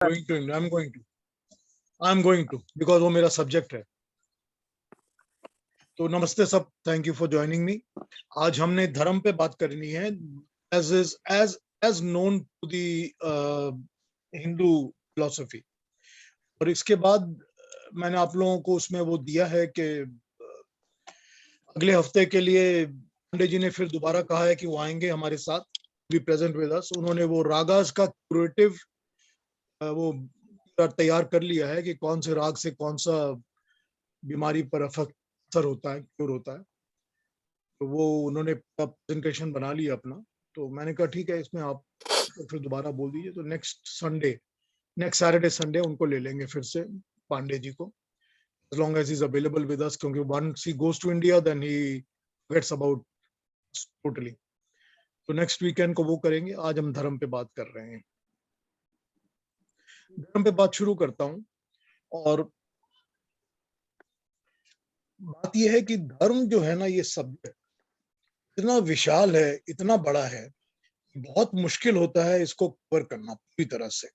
going to because वो मेरा subject है। तो नमस्ते सब, thank you for joining me. आज हमने धर्म पे बात करनी है, as known to the Hindu philosophy. और इसके बाद मैंने आप लोगों को उसमें वो दिया है कि अगले हफ्ते के लिए पांडे जी ने फिर दोबारा कहा है कि वो आएंगे हमारे साथ, बी प्रेजेंट विद अस। उन्होंने वो रागास का क्यूरेटिव वो तैयार कर लिया है कि कौन से राग से कौन सा बीमारी पर असर होता है, क्योर होता है। तो वो उन्होंने प्रेजेंटेशन बना लिया अपना। तो मैंने कहा ठीक है, इसमें आप फिर दोबारा बोल दीजिए। तो नेक्स्ट सैटरडे संडे उनको ले लेंगे फिर से, पांडे जी को, as long as he's available with us, क्योंकि once he goes to India then he forgets about totally। तो नेक्स्ट वीकेंड को वो करेंगे। आज हम धर्म पे बात कर रहे हैं। धर्म पे बात शुरू करता हूं। और बात यह है कि धर्म जो है ना, ये शब्द इतना विशाल है, इतना बड़ा है, बहुत मुश्किल होता है इसको कवर करना पूरी तरह से।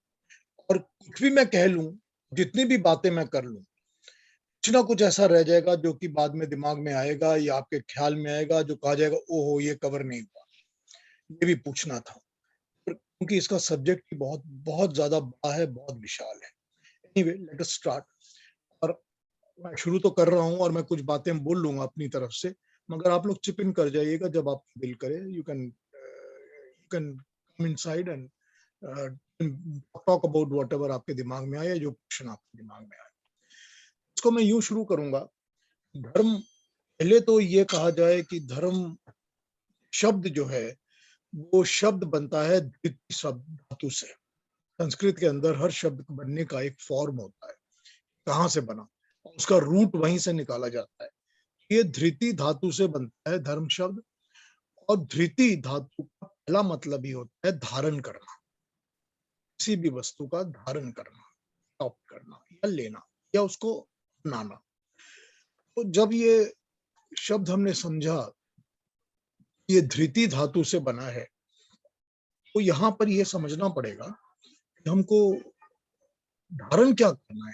और कुछ भी मैं कह लूं, जितनी भी बातें मैं कर लूं, कुछ ना कुछ ऐसा रह जाएगा जो कि बाद में दिमाग में आएगा या आपके ख्याल में आएगा, जो कहा जाएगा ओहो ये कवर नहीं हुआ, ये भी पूछना था। क्योंकि इसका सब्जेक्ट बहुत बहुत ज्यादा बड़ा है, बहुत विशाल है। Anyway, let us start. और मैं शुरू तो कर रहा हूं और मैं कुछ बातें बोल लूंगा अपनी तरफ से, मगर आप लोग चिप इन कर जाइएगा जब आप दिल करे। You can come inside and talk about whatever आपके दिमाग में आए, जो क्वेश्चन आपके दिमाग में आए। इसको मैं यूं शुरू करूंगा। धर्म, पहले तो ये कहा जाए कि धर्म शब्द जो है, वो शब्द बनता है द्वितीय शब्द धातु से। संस्कृत के अंदर हर शब्द बनने का एक फॉर्म होता है, कहाँ से बना, उसका रूट वहीं से निकाला जाता है। ये धृति धातु से बनता है धर्म शब्द। और धृति धातु का पहला मतलब ही होता है धारण करना, किसी भी वस्तु का धारण करना, टॉप करना या लेना या उसको अपनाना। तो जब ये शब्द हमने समझा ये धृति धातु से बना है, तो यहां पर यह समझना पड़ेगा कि हमको धारण क्या करना है।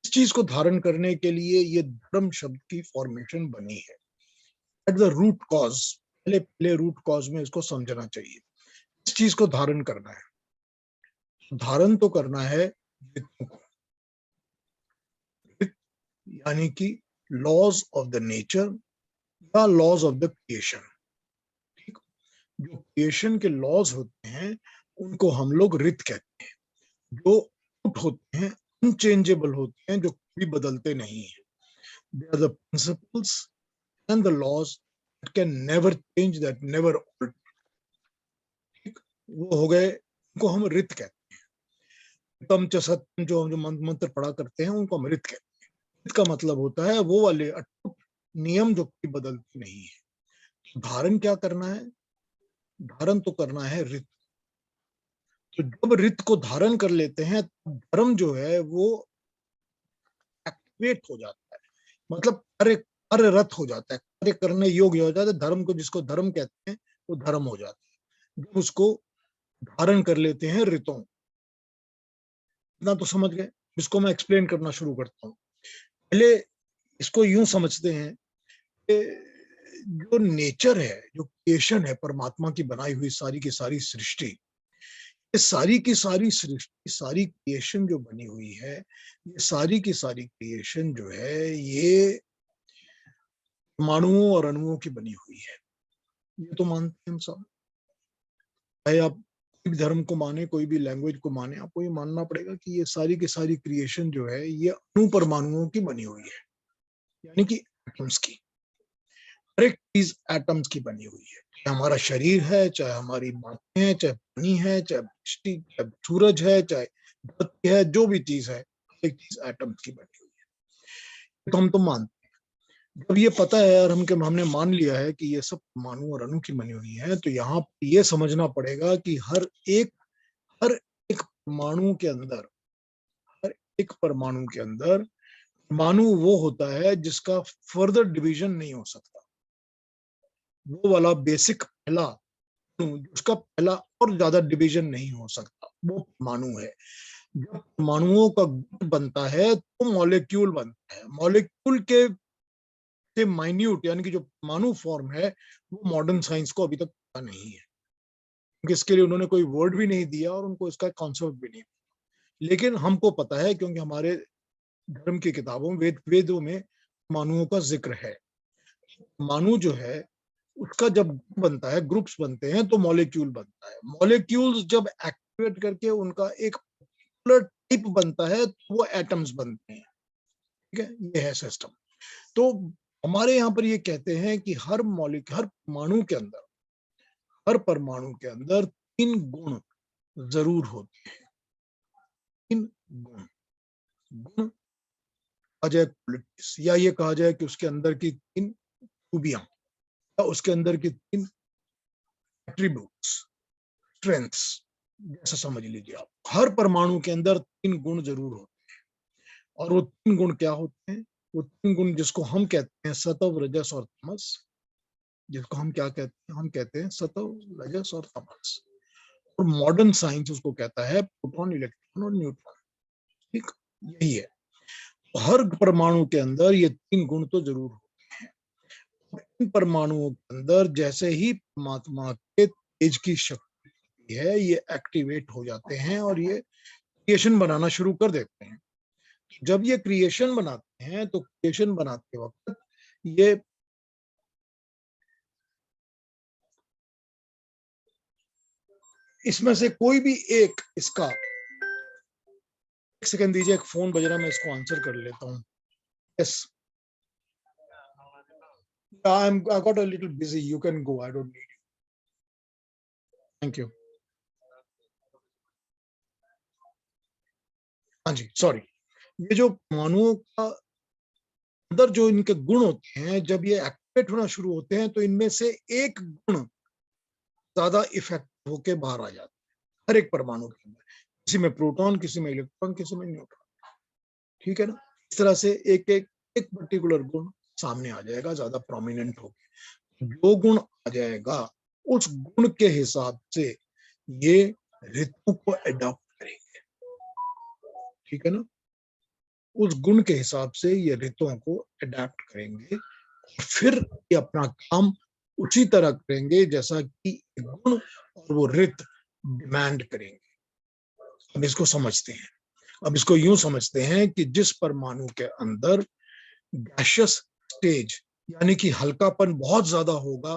इस चीज को धारण करने के लिए ये धर्म शब्द की फॉर्मेशन बनी है। एट द रूट कॉज, पहले रूट कॉज में इसको समझना चाहिए। इस चीज को धारण करना है, धारण तो करना है ऋतु को, यानी कि लॉज ऑफ द नेचर या लॉज ऑफ द क्रिएशन। ठीक, जो क्रिएशन के लॉज होते हैं उनको हम लोग ऋत कहते हैं, जो होते हैं, अनचेंजेबल होते हैं, जो कभी बदलते नहीं है। They are the principles and the laws that can never change, that never alter। ठीक, वो हो गए, उनको हम ऋत कहते हैं। तम च सत्यम, जो हम जो मंत्र पढ़ा करते हैं उनको हम ऋत कहते हैं। ऋत का मतलब होता है वो वाले अटूट नियम जो कभी बदलते नहीं है। धारण क्या करना है? धारण तो करना है ऋत। तो जब ऋत को धारण कर लेते हैं तो धर्म जो है वो एक्टिवेट हो जाता है, मतलब कार्यरत हो जाता है, कार्य करने योग्य हो जाता है। धर्म को, जिसको धर्म कहते हैं, वो धर्म हो जाता है जब उसको धारण कर लेते हैं ऋतों। इतना तो समझ गए। इसको मैं एक्सप्लेन करना शुरू करता हूँ। पहले इसको यूं समझते हैं कि जो नेचर है, जो क्रिएशन है, परमात्मा की बनाई हुई सारी की सारी सृष्टि, ये सारी की सारी सृष्टि, सारी क्रिएशन जो बनी हुई है, ये सारी की सारी क्रिएशन जो है, ये परमाणुओं और अणुओं की बनी हुई है। ये तो मानते हैं हम सब। चाहे आप कोई भी धर्म को माने, कोई भी लैंग्वेज को माने, आपको ये मानना पड़ेगा कि ये सारी की सारी क्रिएशन जो है ये अणु परमाणुओं की बनी हुई है, यानी कि एटम्स की। हर एक चीज एटम्स की बनी हुई है। चाहे हमारा शरीर है, चाहे हमारी बातें हैं, चाहे पानी है, चाहे सृष्टि, चाहे सूरज है, चाहे धरती है, जो भी चीज है, एक चीज एटम्स की बनी हुई है। तो हम तो मानते हैं। जब ये पता है और हमने मान लिया है कि ये सब परमाणु और अणु की बनी हुई है, तो यहाँ ये समझना पड़ेगा कि हर एक परमाणु के अंदर, हर एक परमाणु के अंदर, परमाणु वो होता है जिसका फर्दर डिवीजन नहीं हो सकता। वो वाला बेसिक पहला, उसका पहला और ज्यादा डिवीजन नहीं हो सकता। वो परमाणु है। जब परमाणुओं का गुट बनता है तो मॉलिक्यूल बनता है। मॉलिक्यूल के से माइन्यूट यानी कि जो परमाणु फॉर्म है वो मॉडर्न साइंस को अभी तक पता नहीं है, क्योंकि इसके लिए उन्होंने कोई वर्ड भी नहीं दिया और उनको इसका कॉन्सेप्ट भी नहीं। लेकिन हमको पता है क्योंकि हमारे धर्म की किताबों वेदों में परमाणुओं का जिक्र है। परमाणु जो है उसका जब बनता है, ग्रुप्स बनते हैं तो मॉलिक्यूल बनता है। मॉलिक्यूल्स जब एक्टिवेट करके उनका एक पर्टिकुलर टाइप बनता है तो वो एटम्स बनते हैं। ठीक है, ये है सिस्टम। तो हमारे यहाँ पर ये कहते हैं कि हर परमाणु के अंदर, हर परमाणु के अंदर 3 गुण जरूर होते हैं। 3 गुण, गुण कहा जाए क्वालिटीज, या ये कहा जाए कि उसके अंदर की 3 खूबियां, या उसके अंदर की 3 एट्रीब्यूट्स, स्ट्रेंथ्स, जैसा समझ लीजिए आप। हर परमाणु के अंदर 3 गुण जरूर होते हैं। और वो 3 गुण क्या होते हैं? वो 3 गुण जिसको हम कहते हैं सत्व, रजस और तमस, जिसको हम क्या कहते हैं? हम कहते हैं सत्व, रजस और तमस। और मॉडर्न साइंस उसको कहता है प्रोटॉन, इलेक्ट्रॉन और न्यूट्रॉन। ठीक, यही है। हर परमाणु के अंदर ये 3 गुण तो जरूर होते हैं। इन परमाणुओं के अंदर जैसे ही परमात्मा के तेज की शक्ति है, ये एक्टिवेट हो जाते हैं और ये क्रिएशन बनाना शुरू कर देते हैं। जब ये क्रिएशन बनाते हैं तो क्रिएशन बनाते वक्त ये इसमें से कोई भी एक इसका, एक सेकंड दीजिए, एक फोन बज रहा है, मैं इसको आंसर कर लेता हूँ। Yes, I got a little busy. You can go. I don't need you. Thank you. हाँ जी, सॉरी। ये जो परमाणुओं का अंदर जो इनके गुण होते हैं, जब ये एक्टिवेट होना शुरू होते हैं तो इनमें से एक गुण ज्यादा इफेक्टिव होके बाहर आ जाता है हर एक परमाणु के अंदर। किसी में प्रोटॉन, किसी में इलेक्ट्रॉन, किसी में न्यूट्रॉन। ठीक है ना? इस तरह से एक एक एक पर्टिकुलर गुण सामने आ जाएगा, ज्यादा प्रोमिनेंट होगा। जो गुण आ जाएगा उस गुण के हिसाब से ये ऋतु को अडॉप्ट करेंगे। ठीक है ना? उस गुण के हिसाब से ये ऋतुओं को अडैप्ट करेंगे, फिर ये अपना काम उसी तरह करेंगे जैसा कि गुण और वो ऋत डिमांड करेंगे। अब इसको समझते हैं। अब इसको यूं समझते हैं कि जिस परमाणु के अंदर गैशियस स्टेज यानी कि हल्कापन बहुत ज्यादा होगा,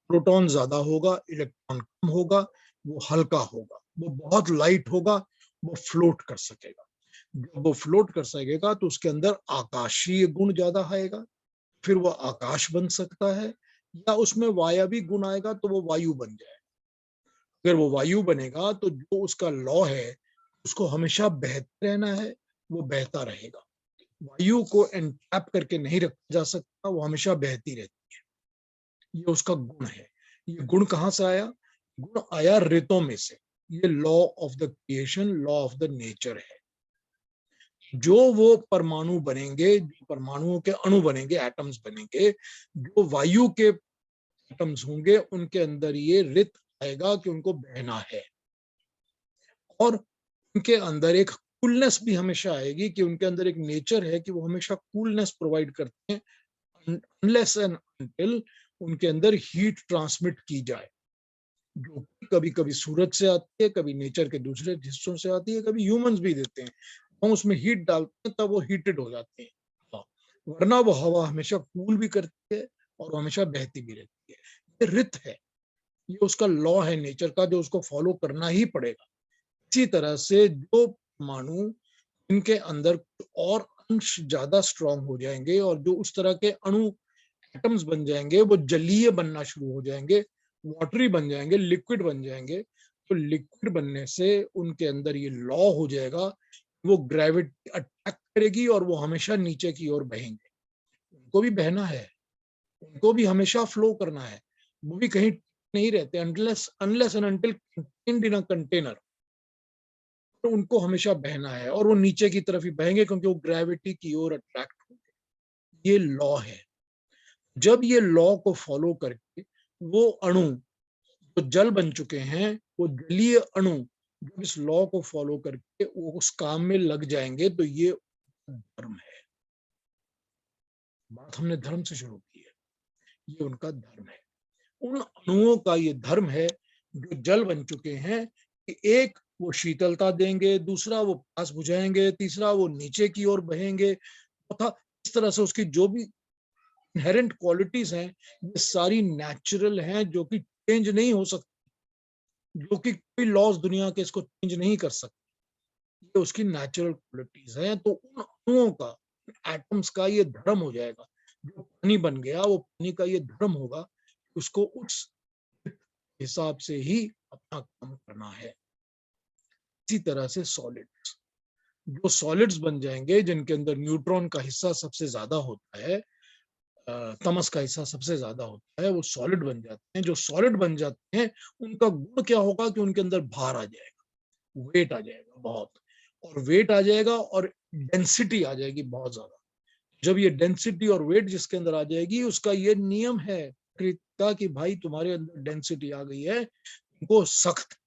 प्रोटॉन ज्यादा होगा, इलेक्ट्रॉन कम होगा, वो हल्का होगा, वो बहुत लाइट होगा, वो फ्लोट कर सकेगा। जब वो फ्लोट कर सकेगा तो उसके अंदर आकाशीय गुण ज्यादा आएगा, फिर वो आकाश बन सकता है, या उसमें वायवी गुण आएगा तो वो वायु बन जाएगा। अगर वो वायु बनेगा तो जो उसका लॉ है उसको हमेशा बहते रहना है, वो बहता रहेगा। वायु को एनट्रैप करके नहीं रखा जा सकता, वो हमेशा बहती रहती है। ये उसका गुण है। ये गुण कहाँ से आया? गुण आया ऋतों में से। ये law of the creation, law of the nature है। जो वो परमाणु बनेंगे, जो परमाणुओं के अणु बनेंगे, एटम्स बनेंगे, जो वायु के एटम्स होंगे, उनके अंदर ये ऋत आएगा कि उनको बहना है। और उनके अंदर एक कूलनेस भी हमेशा आएगी कि उनके अंदर एक नेचर है कि वो हमेशा कूलनेस प्रोवाइड करते हैं, अनलेस एंड अनटिल उनके अंदर हीट ट्रांसमिट की जाए, जो कभी कभी सूरज से आती है, कभी नेचर के दूसरे हिस्सों से आती है, कभी ह्यूमंस भी देते हैं। हम उसमें हीट डालते हैं तब वो हीटेड हो जाते हैं। हाँ, वरना वो हवा हमेशा कूल भी करती है और वो हमेशा बहती भी रहती है। ये रित है, ये उसका लॉ है नेचर का, जो उसको फॉलो करना ही पड़ेगा। इसी तरह से जो परमाणु इनके अंदर और अंश ज्यादा स्ट्रांग हो जाएंगे और जो उस तरह के अणु एटम्स बन जाएंगे, वो जलीय बनना शुरू हो जाएंगे, वाटरी बन जाएंगे, लिक्विड बन जाएंगे। तो लिक्विड बनने से उनके अंदर ये लॉ हो जाएगा, वो ग्रेविटी अटैक करेगी और वो हमेशा नीचे की ओर बहेंगे। उनको भी बहना है, उनको भी हमेशा फ्लो करना है, वो भी कहीं नहीं रहते unless and until contained in a container. तो उनको हमेशा बहना है और वो नीचे की तरफ ही बहेंगे क्योंकि वो ग्रेविटी की ओर अट्रैक्ट होंगे। ये लॉ है। जब ये लॉ को फॉलो करके वो अणु जो जल बन चुके हैं, वो जलीय अणु जब इस लॉ को फॉलो करके वो उस काम में लग जाएंगे तो ये धर्म है। बात हमने धर्म से शुरू की है, ये उनका धर्म है। उन अणुओं का ये धर्म है जो जल बन चुके हैं कि एक वो शीतलता देंगे, दूसरा वो प्यास बुझाएंगे, तीसरा वो नीचे की ओर बहेंगे, तथा इस तरह से उसकी जो भी इनहेरेंट क्वालिटीज हैं ये सारी नेचुरल हैं, जो कि चेंज नहीं हो सकती, जो कि कोई लॉज दुनिया के इसको चेंज नहीं कर सकते। ये उसकी नेचुरल क्वालिटीज हैं। तो उन अणुओं का, एटम्स का ये धर्म हो जाएगा। जो पानी बन गया वो पानी का ये धर्म होगा, उसको उस हिसाब से ही अपना काम करना है। इसी तरह से सॉलिड्स, जो सॉलिड्स बन जाएंगे जिनके अंदर न्यूट्रॉन का हिस्सा सबसे ज्यादा होता है, तमस का हिस्सा सबसे ज्यादा होता है, वो सॉलिड बन जाते हैं। जो सॉलिड बन जाते हैं उनका गुण क्या होगा कि उनके अंदर भार आ जाएगा, वेट आ जाएगा बहुत, और वेट आ जाएगा और डेंसिटी आ जाएगी बहुत ज्यादा। जब ये डेंसिटी और वेट जिसके अंदर आ जाएगी, उसका ये नियम है प्रकृति का कि भाई तुम्हारे अंदर डेंसिटी आ गई है, तुमको सख्त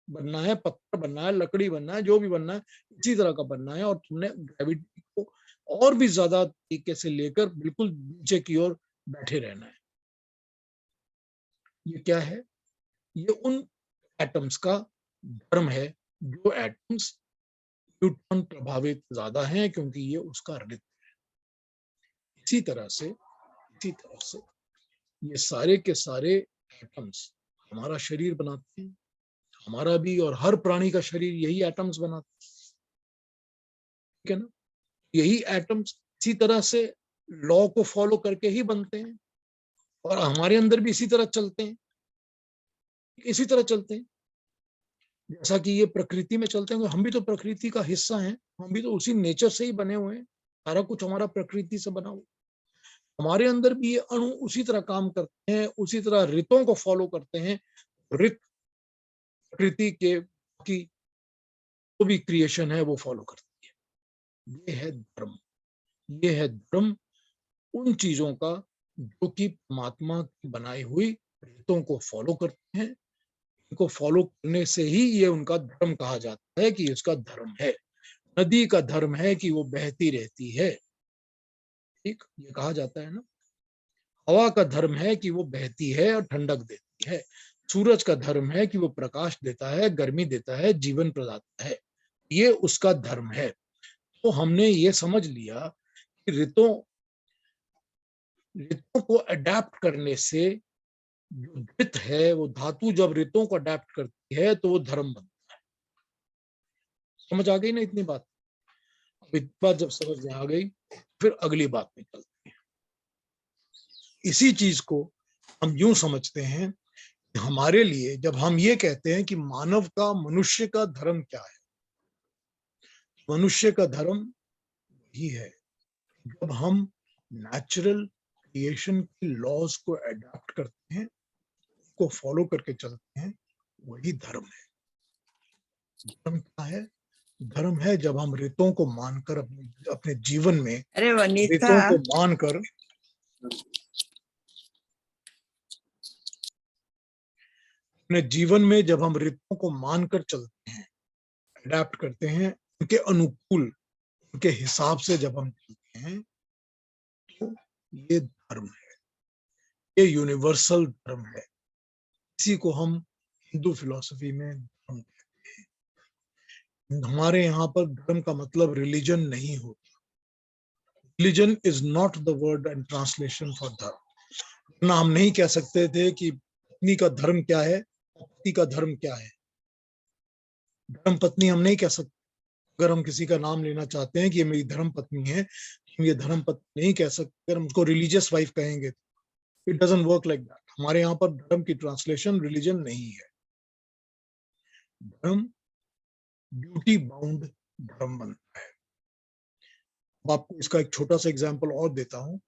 बनना है, पत्थर बनना है, लकड़ी बनना है, जो भी बनना है इसी तरह का बनना है, और तुमने ग्रेविटी को और भी ज्यादा तरीके से लेकर बिल्कुल नीचे की ओर बैठे रहना है। ये क्या है? ये उन एटम्स का धर्म है जो एटम्स न्यूट्रॉन प्रभावित ज्यादा हैं, क्योंकि ये उसका रित। इसी तरह से ये सारे के सारे एटम्स हमारा शरीर बनाते हैं, हमारा भी और हर प्राणी का शरीर यही एटम्स बनाते हैं, ठीक है ना? यही एटम्स इसी तरह से लॉ को फॉलो करके ही बनते हैं, और हमारे अंदर भी इसी तरह चलते हैं, इसी तरह चलते हैं जैसा कि ये प्रकृति में चलते हैं। हम भी तो प्रकृति का हिस्सा हैं, हम भी तो उसी नेचर से ही बने हुए हैं, सारा कुछ हमारा प्रकृति से बना हुआ। हमारे अंदर भी ये अणु उसी तरह काम करते हैं, उसी तरह ऋतों को फॉलो करते हैं। ऋत प्रकृति के की जो भी क्रिएशन है वो फॉलो करती है। ये है धर्म। ये है धर्म उन चीजों का जो कि परमात्मा की बनाई हुई रीतों को फॉलो करते हैं। इनको फॉलो करने से ही ये उनका धर्म कहा जाता है कि इसका धर्म है। नदी का धर्म है कि वो बहती रहती है, ठीक, ये कहा जाता है ना। हवा का धर्म है कि वो बहती है और ठंडक देती है। सूरज का धर्म है कि वो प्रकाश देता है, गर्मी देता है, जीवन प्रदाता है। ये उसका धर्म है। तो हमने ये समझ लिया कि ऋतों ऋतुओं को अडेप्ट करने से जो ऋत है, वो धातु जब ऋतुओं को अडेप्ट करती है तो वो धर्म बनता है। समझ आ गई ना इतनी बात? अब इतनी बात जब समझ में आ गई, फिर अगली बात में चलते हैं। इसी चीज को हम यूं समझते हैं कि हमारे लिए जब हम ये कहते हैं कि मानव का, मनुष्य का धर्म क्या है, मनुष्य का धर्म ही है जब हम नेचुरल क्रिएशन की लॉज को अडॉप्ट करते हैं, को फॉलो करके चलते हैं, वही धर्म है। धर्म क्या है? धर्म है जब हम ऋतुओं को मानकर अपने जीवन में, अरे वनीता, ऋतुओं को मानकर अपने जीवन में जब हम ऋतुओं को मानकर चलते हैं, अडैप्ट करते हैं, उनके अनुकूल, उनके हिसाब से जब हम चलते हैं, तो ये धर्म है। ये यूनिवर्सल धर्म है। इसी को हम हिंदू फिलॉसफी में धर्म कहते हैं। हमारे यहाँ पर धर्म का मतलब रिलीजन नहीं होता। Religion is not the word and translation for धर्म। ना हम नहीं कह सकते थे कि पत्नी का धर्म क्या है, पति का धर्म क्या है। धर्म पत्नी हम नहीं कह सकते। अगर हम किसी का नाम लेना चाहते हैं कि ये मेरी धर्म पत्नी है, हम ये धर्म पत्नी नहीं कह सकते। अगर हम उसको रिलीजियस वाइफ कहेंगे, it doesn't work like that. हमारे यहाँ पर धर्म की ट्रांसलेशन रिलीजन नहीं है। धर्म ड्यूटी बाउंड धर्म बनता है। अब आपको इसका एक छोटा सा एग्जाम्पल और देता हूं।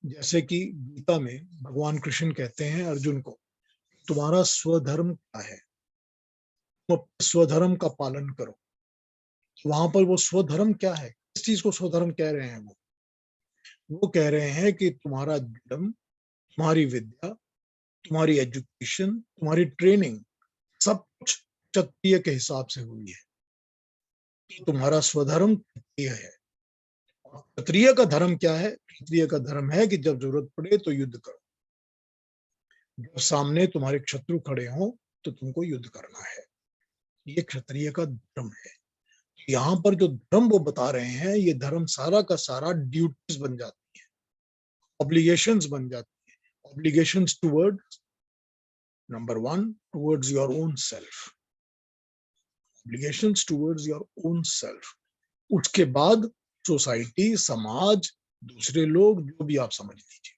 जैसे कि गीता में भगवान कृष्ण कहते हैं अर्जुन को, तुम्हारा स्वधर्म क्या है, तुम अपने स्वधर्म का पालन करो। वहां पर वो स्वधर्म क्या है, किस चीज को स्वधर्म कह रहे हैं? वो कह रहे हैं कि तुम्हारा जन्म, तुम्हारी विद्या, तुम्हारी एजुकेशन, तुम्हारी ट्रेनिंग, सब कुछ क्षत्रिय के हिसाब से हुई है, तो तुम्हारा स्वधर्म क्षत्रिय है। क्षत्रिय का धर्म क्या है? क्षत्रिय का धर्म है कि जब जरूरत पड़े तो युद्ध करो, जब सामने तुम्हारे शत्रु खड़े हों तो तुमको युद्ध करना है। ये क्षत्रिय का धर्म है। यहाँ पर जो धर्म वो बता रहे हैं, ये धर्म सारा का सारा ड्यूटीज बन जाती है, ऑब्लिगेशंस बन जाती है। Obligations towards, number 1, towards your own self, obligations towards your own self. उसके बाद सोसाइटी, समाज, दूसरे लोग, जो भी आप समझ लीजिए।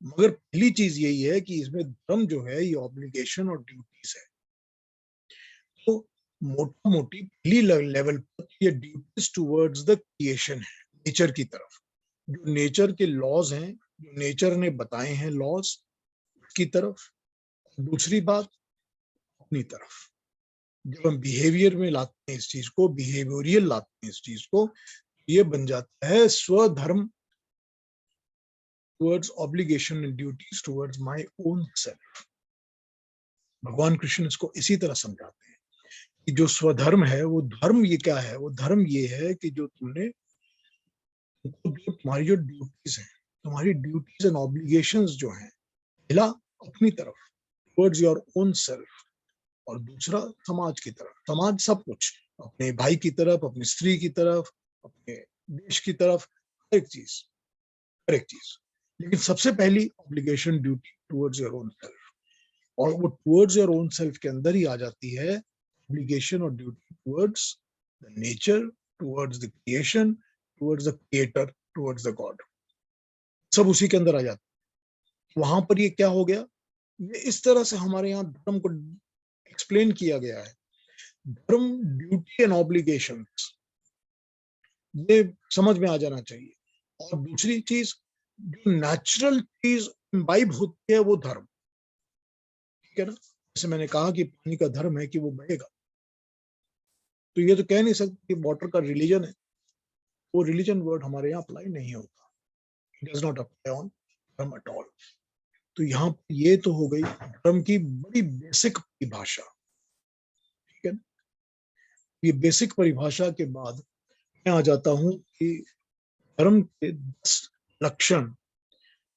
मगर पहली चीज यही है कि इसमें धर्म जो है ये ऑब्लिगेशन और ड्यूटीज है। तो मोटा मोटी पहली लेवल पर ये ड्यूटीज टुवर्ड्स द क्रिएशन है, नेचर की तरफ, जो नेचर के लॉज हैं, जो नेचर ने बताए हैं लॉज की तरफ। दूसरी बात अपनी तरफ, जब हम बिहेवियर में लाते हैं इस चीज को, बिहेवियरियल लाते हैं इस चीज को, ये बन जाता है स्वधर्म towards obligation and duties towards my own self। भगवान कृष्ण इसको इसी तरह समझाते हैं कि जो स्वधर्म है, वो धर्म ये क्या है? वो धर्म ये है कि जो तुमने, जो तुम्हारी जो ड्यूटीज हैं, तुम्हारी ड्यूटीज एंड ऑब्लिगेशंस जो हैं, पहला अपनी तरफ टुवर्ड्स योर ओन सेल्फ, और दूसरा समाज की तरफ। समाज सब कुछ, अपने भाई की तरफ, अपनी स्त्री की तरफ, अपने देश की तरफ, हर एक चीज, हर एक चीज। लेकिन सबसे पहली obligation, duty towards your own self, और वो टुवर्ड्स योर ओन सेल्फ के अंदर ही आ जाती है ऑब्लिगेशन और duty towards the nature, towards the creation, towards the creator, towards the God. सब उसी के अंदर आ जाता है। वहां पर ये क्या हो गया? ये इस तरह से हमारे यहाँ धर्म को एक्सप्लेन किया गया है। धर्म, ड्यूटी एंड ऑब्लिगेशन, ये समझ में आ जाना चाहिए। और दूसरी चीज, जो नेचुरल चीज इम्बाइब होती है वो धर्म, ठीक है ना? जैसे मैंने कहा कि पानी का धर्म है कि वो बहेगा, तो ये तो कह नहीं सकते कि वाटर का रिलीजन है। वो रिलीजन वर्ड हमारे यहाँ अप्लाई नहीं होता, it does not apply on धर्म एट ऑल। तो यहाँ ये तो हो गई धर्म की बड़ी बेसिक परिभाषा, ठीक है ना? ये बेसिक परिभाषा के बाद मैं आ जाता हूं कि धर्म के 10 लक्षण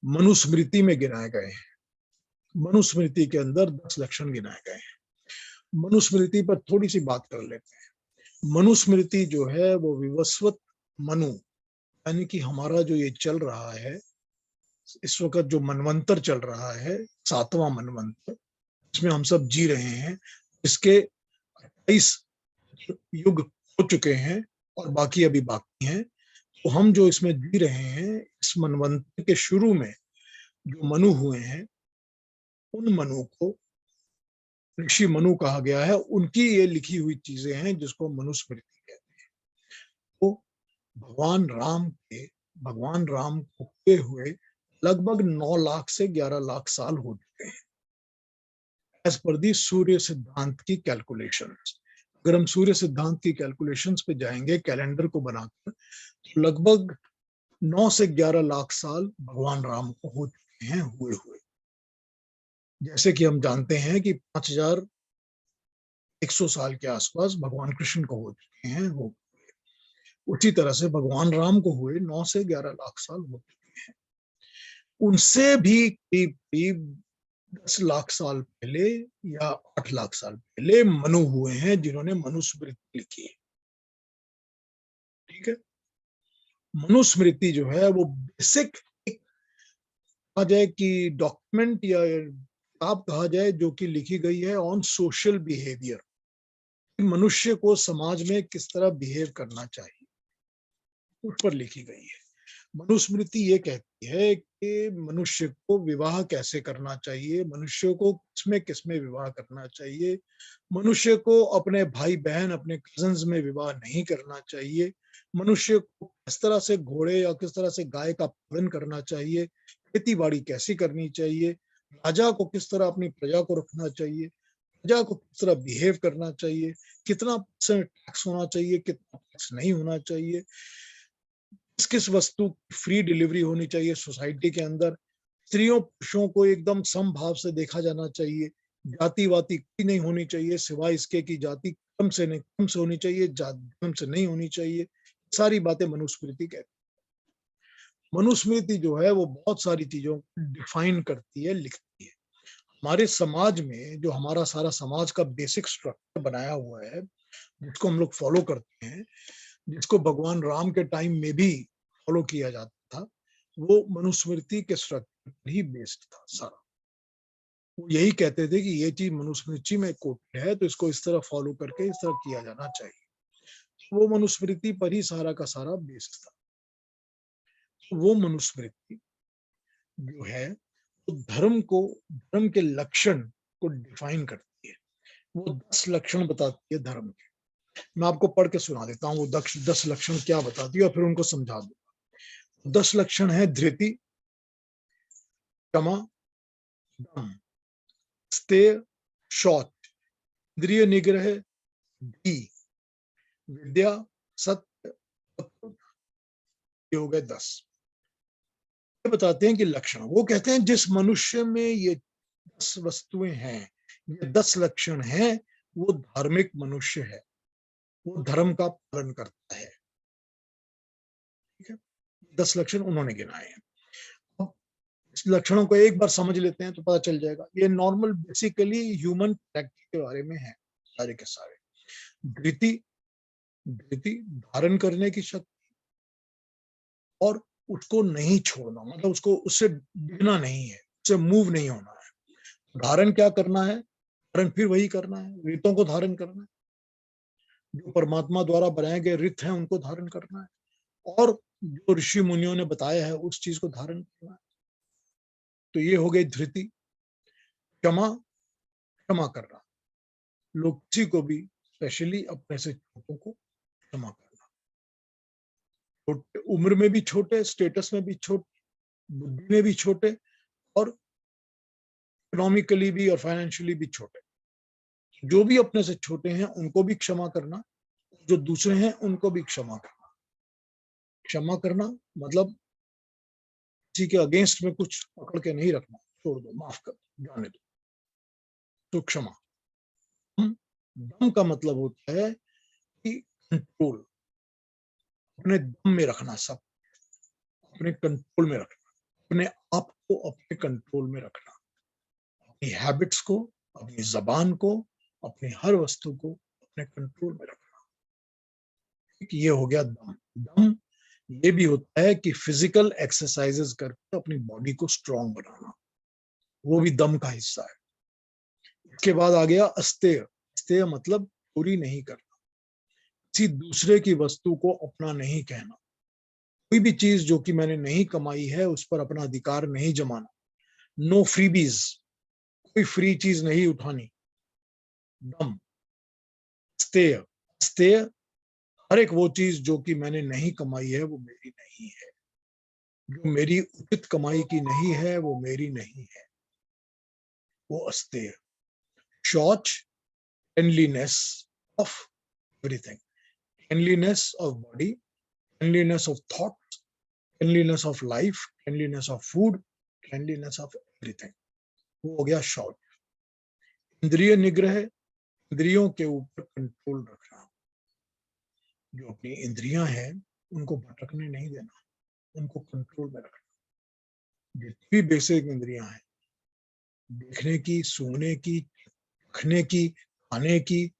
मनुस्मृति में गिनाए गए हैं। मनुस्मृति के अंदर 10 लक्षण गिनाए गए हैं। मनुस्मृति पर थोड़ी सी बात कर लेते हैं। मनुस्मृति जो है वो विवस्वत मनु, यानी कि हमारा जो ये चल रहा है इस वक्त, जो मनवंतर चल रहा है, 7वां मनवंतर, इसमें हम सब जी रहे हैं। इसके 28 युग हो चुके हैं और बाकी अभी बाकी हैं। तो हम जो इसमें जी रहे हैं, इस मनवंतर के शुरू में जो मनु हुए हैं, उन मनु को ऋषि मनु कहा गया है। उनकी ये लिखी हुई चीजें हैं जिसको मनुस्मृति कहते हैं। तो भगवान राम को हुए हुए लगभग 9 लाख से 11 लाख साल हो चुके हैं, एज पर दी सूर्य सिद्धांत की कैलकुलेशन। अगर हम सूर्य सिद्धांत की कैलकुलेशंस पे जाएंगे कैलेंडर को बनाकर, तो लगभग 9 से 11 लाख साल भगवान राम को हो चुके हैं हुए हुए। जैसे कि हम जानते हैं कि 5100 साल के आसपास भगवान कृष्ण को हो चुके हैं, वो उसी तरह से भगवान राम को हुए 9 से 11 लाख साल हो चुके हैं। उनसे भी करीब करीब 10 लाख साल पहले या 8 लाख साल पहले मनु हुए हैं, जिन्होंने मनुस्मृति लिखी है, ठीक है? मनुस्मृति जो है वो बेसिक कहा जाए कि डॉक्यूमेंट या किताब कहा जाए, जो कि लिखी गई है ऑन सोशल बिहेवियर, मनुष्य को समाज में किस तरह बिहेव करना चाहिए, उस पर लिखी गई है। मनुस्मृति ये कहती है कि मनुष्य को विवाह कैसे करना चाहिए, मनुष्य को किसमें विवाह करना चाहिए, मनुष्य को अपने भाई बहन, अपने कजन्स में विवाह नहीं करना चाहिए, मनुष्य को किस तरह से घोड़े या किस तरह से गाय का पालन करना चाहिए, खेती बाड़ी कैसी करनी चाहिए, राजा को किस तरह अपनी प्रजा को रखना चाहिए, प्रजा को किस तरह बिहेव करना चाहिए, कितना टैक्स होना चाहिए, कितना टैक्स नहीं होना चाहिए, किस किस वस्तु फ्री डिलीवरी होनी चाहिए सोसाइटी के अंदर, स्त्रियों पुरुषों को एकदम समभाव से देखा जाना चाहिए, जाति वाति की नहीं होनी चाहिए, सिवाय इसके कि जाति कम से होनी चाहिए, जाति कम से नहीं होनी चाहिए। सारी बातें मनुस्मृति कहती है। मनुस्मृति जो है वो बहुत सारी चीजों को डिफाइन करती है, लिखती है। हमारे समाज में जो हमारा सारा समाज का बेसिक स्ट्रक्चर बनाया हुआ है, जिसको हम लोग फॉलो करते हैं, जिसको भगवान राम के टाइम में भी फॉलो किया जाता था, वो मनुस्मृति के स्ट्रक्चर पर ही बेस्ड था सारा। वो यही कहते थे कि ये चीज मनुस्मृति में कोटेड है, तो इसको इस तरह फॉलो करके इस तरह किया जाना चाहिए। वो मनुस्मृति पर ही सारा का सारा बेस्ड था। वो मनुस्मृति जो है वो धर्म के लक्षण को डिफाइन करती है। वो 10 लक्षण बताती है धर्म के। मैं आपको पढ़ के सुना देता हूँ वो 10 लक्षण क्या बताती है और फिर उनको समझा दूंगा। 10 लक्षण है: धृति, क्षमा, दम, स्तेय, शौच, इंद्रिय निग्रह, धी, विद्या, सत्य, ये हो गए 10। ये बताते हैं कि लक्षण, वो कहते हैं जिस मनुष्य में ये 10 वस्तुएं हैं, ये 10 लक्षण हैं, वो धार्मिक मनुष्य है, वो धर्म का पालन करता है। ठीक है, 10 लक्षण उन्होंने गिनाए हैं। इस लक्षणों को एक बार समझ लेते हैं तो पता चल जाएगा। ये नॉर्मल बेसिकली ह्यूमन कैरेक्टर के बारे में है सारे के सारे। धृति, धृति धारण करने की शक्ति और उसको नहीं छोड़ना, मतलब उसको उससे डिगना नहीं है, उससे मूव नहीं होना है। धारण क्या करना है? धारण फिर वही करना है, रीतों को धारण करना है, जो परमात्मा द्वारा बनाए गए रीत हैं उनको धारण करना है, और जो ऋषि मुनियों ने बताया है उस चीज को धारण करना है। तो ये हो गई धृति। क्षमा, क्षमा करना, लोग किसी को भी स्पेशली अपने से छोटों को क्षमा करना। उम्र में भी छोटे, स्टेटस में भी छोटे, बुद्धि में भी छोटे, और इकोनॉमिकली भी और फाइनेंशियली भी छोटे। जो भी अपने से छोटे हैं उनको भी क्षमा करना, जो दूसरे हैं उनको भी क्षमा करना। क्षमा करना मतलब किसी के अगेंस्ट में कुछ पकड़ के नहीं रखना, छोड़ दो, माफ कर दो, जाने दो, तो क्षमा। दम का मतलब होता है कि कंट्रोल, अपने दम में रखना, सब अपने कंट्रोल में रखना, अपने आप को अपने कंट्रोल में रखना, अपनी हैबिट्स को, अपनी जबान को, अपनी हर वस्तु को अपने कंट्रोल में रखना। ये हो गया दम। दम ये भी होता है कि फिजिकल एक्सरसाइजेस करके अपनी बॉडी को स्ट्रांग बनाना, वो भी दम का हिस्सा है। इसके बाद आ गया अस्तेय। अस्तेय मतलब चोरी नहीं करना, किसी दूसरे की वस्तु को अपना नहीं कहना, कोई भी चीज जो कि मैंने नहीं कमाई है उस पर अपना अधिकार नहीं जमाना। नो फ्रीबीज, कोई फ्री चीज नहीं उठानी। दम। स्तेय, स्तेय हर एक वो चीज जो कि मैंने नहीं कमाई है वो मेरी नहीं है, जो मेरी उचित कमाई की नहीं है वो मेरी नहीं है, वो अस्तेय। शौच, cleanliness of everything, cleanliness of body, cleanliness of thought, cleanliness of life, cleanliness of food, cleanliness of everything, वो हो गया शौच। इंद्रिय निग्रह, इंद्रियों के ऊपर कंट्रोल रखना, जो अपनी इंद्रियां हैं उनको भटकने नहीं देना, उनको कंट्रोल में रखना। जितनी भी बेसिक इंद्रियां हैं, देखने की, सूंघने की, चखने की, खाने की,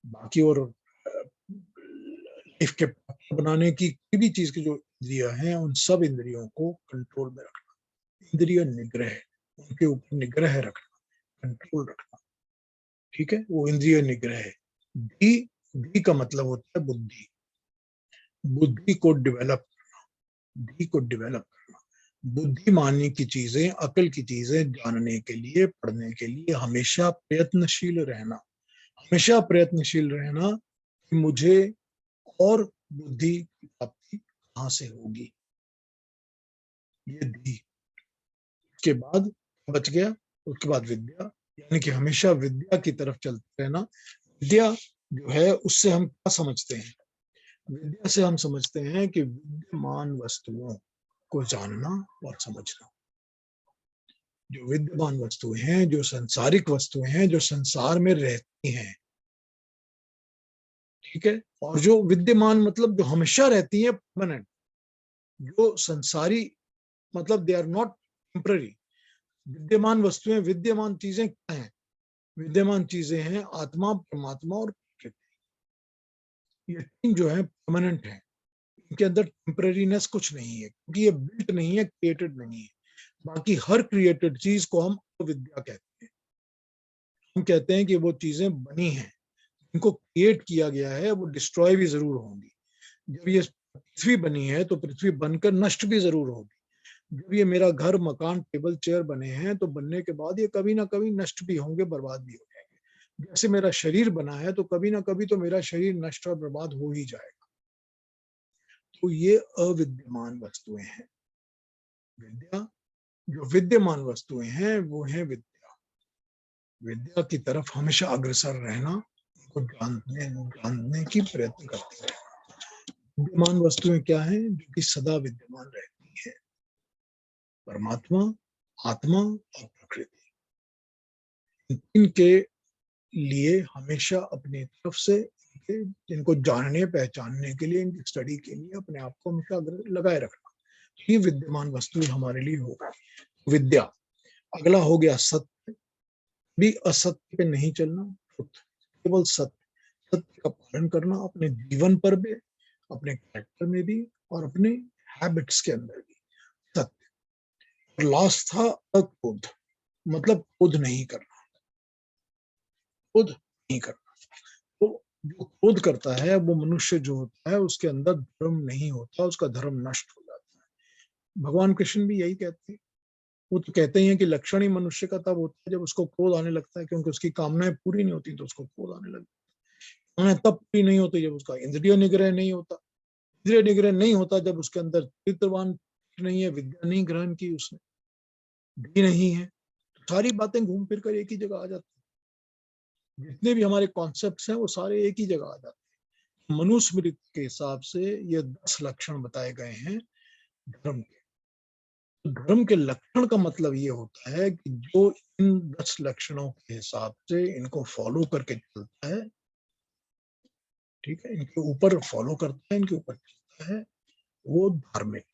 बाकी और लाइफ के बनाने की, किसी भी चीज की जो इंद्रियां हैं उन सब इंद्रियों को कंट्रोल में रखना। इंद्रिय निग्रह, उनके ऊपर निग्रह रखना, कंट्रोल रखना। ठीक है, वो इंद्रिय निग्रह है। धी, धी का मतलब होता है बुद्धि, बुद्धि को डेवलप करना, धी को डेवलप करना। बुद्धिमानी की चीजें, अकल की चीजें जानने के लिए, पढ़ने के लिए हमेशा प्रयत्नशील रहना, हमेशा प्रयत्नशील रहना कि मुझे और बुद्धि की प्राप्ति कहां से होगी, ये धी। उसके बाद बच गया, उसके बाद विद्या, यानी कि हमेशा विद्या की तरफ चलते रहना। विद्या जो है उससे हम क्या समझते हैं? विद्या से हम समझते हैं कि विद्यमान वस्तुओं को जानना और समझना। जो विद्यमान वस्तुएं हैं, जो संसारिक वस्तुएं हैं, जो संसार में रहती हैं, ठीक है, और जो विद्यमान मतलब जो हमेशा रहती है, परमानेंट, जो संसारी मतलब दे आर नॉट टेम्पररी। विद्यमान वस्तुएं, विद्यमान चीजें क्या हैं? विद्यमान चीजें हैं आत्मा, परमात्मा और प्रकृति। ये तीन जो है परमानेंट है, इनके अंदर टेम्पररीनेस कुछ नहीं है, क्योंकि ये बिल्ट नहीं है, क्रिएटेड नहीं है। बाकी हर क्रिएटेड चीज को हम अविद्या कहते हैं। हम कहते हैं कि वो चीजें बनी हैं, इनको क्रिएट किया गया है, वो डिस्ट्रॉय भी जरूर होंगी। जब ये पृथ्वी बनी है तो पृथ्वी बनकर नष्ट भी जरूर होगी। जब ये मेरा घर, मकान, टेबल, चेयर बने हैं तो बनने के बाद ये कभी ना कभी नष्ट भी होंगे, बर्बाद भी हो जाएंगे। जैसे मेरा शरीर बना है तो कभी ना कभी तो मेरा शरीर नष्ट और बर्बाद हो ही जाएगा। तो ये अविद्यमान वस्तुएं हैं। विद्या, जो विद्यमान वस्तुएं हैं वो है विद्या। विद्या की तरफ हमेशा अग्रसर रहना, उनको जानने की प्रयत्न करते हैं। विद्यमान वस्तुएं क्या हैं? जो कि सदा विद्यमान रहती है, परमात्मा, आत्मा और प्रकृति। इनके लिए हमेशा अपनी तरफ से इनको जानने पहचानने के लिए, इनकी स्टडी के लिए अपने आप को हमेशा लगाए रखना, ये विद्यमान वस्तु हमारे लिए होगा विद्या। अगला हो गया सत्य। भी असत्य पे नहीं चलना, केवल सत्य, सत्य का पालन करना अपने जीवन पर भी, अपने कैरेक्टर में भी और अपने हैबिट्स के अंदर भी। सत्य। और लास्ट था अक्रोध, मतलब क्रोध नहीं करना, क्रोध नहीं करना। तो जो क्रोध करता है वो मनुष्य जो होता है उसके अंदर धर्म नहीं होता, उसका धर्म नष्ट हो जाता है। भगवान कृष्ण भी यही कहते हैं। वो तो कहते ही हैं कि लक्षण ही मनुष्य का तब होता है जब उसको क्रोध आने लगता है, क्योंकि उसकी कामनाएं पूरी नहीं होती तो उसको क्रोध आने लगता है। कामनाएं तब पूरी नहीं होती जब उसका इंद्रिय निग्रह नहीं होता। इंद्रिय निग्रह नहीं होता जब उसके अंदर चित्रवान नहीं है, विद्या नहीं ग्रहण की उसने, भी नहीं है। तो सारी बातें घूम फिर कर एक ही जगह आ जाती है। जितने भी हमारे कॉन्सेप्ट्स हैं वो सारे एक ही जगह आ जाते हैं। मनुस्मृति के हिसाब से ये 10 लक्षण बताए गए हैं धर्म के। धर्म के लक्षण का मतलब ये होता है कि जो इन 10 लक्षणों के हिसाब से इनको फॉलो करके चलता है, ठीक है, इनके ऊपर फॉलो करता है, इनके ऊपर चलता है, वो धार्मिक,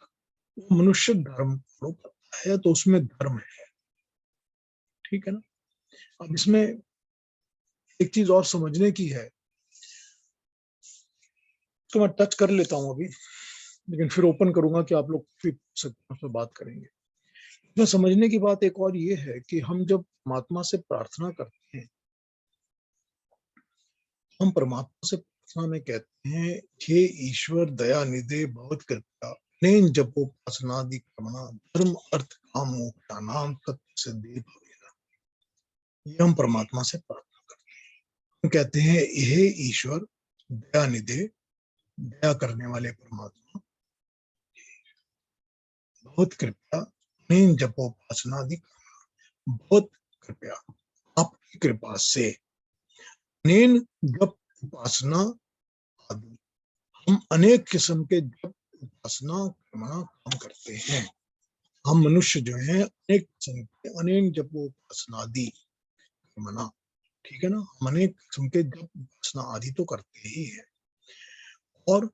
वो मनुष्य धर्म फॉलो करता है तो उसमें धर्म है, ठीक है ना। अब इसमें एक चीज और समझने की है, तो मैं टच कर लेता हूं अभी, लेकिन फिर ओपन करूंगा कि आप लोग फिर उस पर बात करेंगे। इसमें समझने की बात एक और ये है कि हम जब परमात्मा से प्रार्थना करते हैं, हम परमात्मा से प्रार्थना में कहते हैं, हे ईश्वर दया निधे बहुत कृपया नेन जपोपासनादि क्रमणा धर्म अर्थ काम मोक्ष नाम सत्य सिद्धि भवेना। ये हम परमात्मा से प्रार्थना करते हैं। हम कहते हैं हे ईश्वर दया निधे, दया करने वाले परमात्मा, बहुत कृपया नेन जपोपासनादि, बहुत कृपया, आपकी कृपा से, नेन जप उपासना आदि, हम अनेक किस्म के जप उपासना कर्मणा काम करते हैं। हम मनुष्य जो है अनेक किस्म के अनेक जप उपासना आदि कर्मणा, ठीक है ना, हम अनेक किस्म के जप उपासना आदि तो करते ही है। और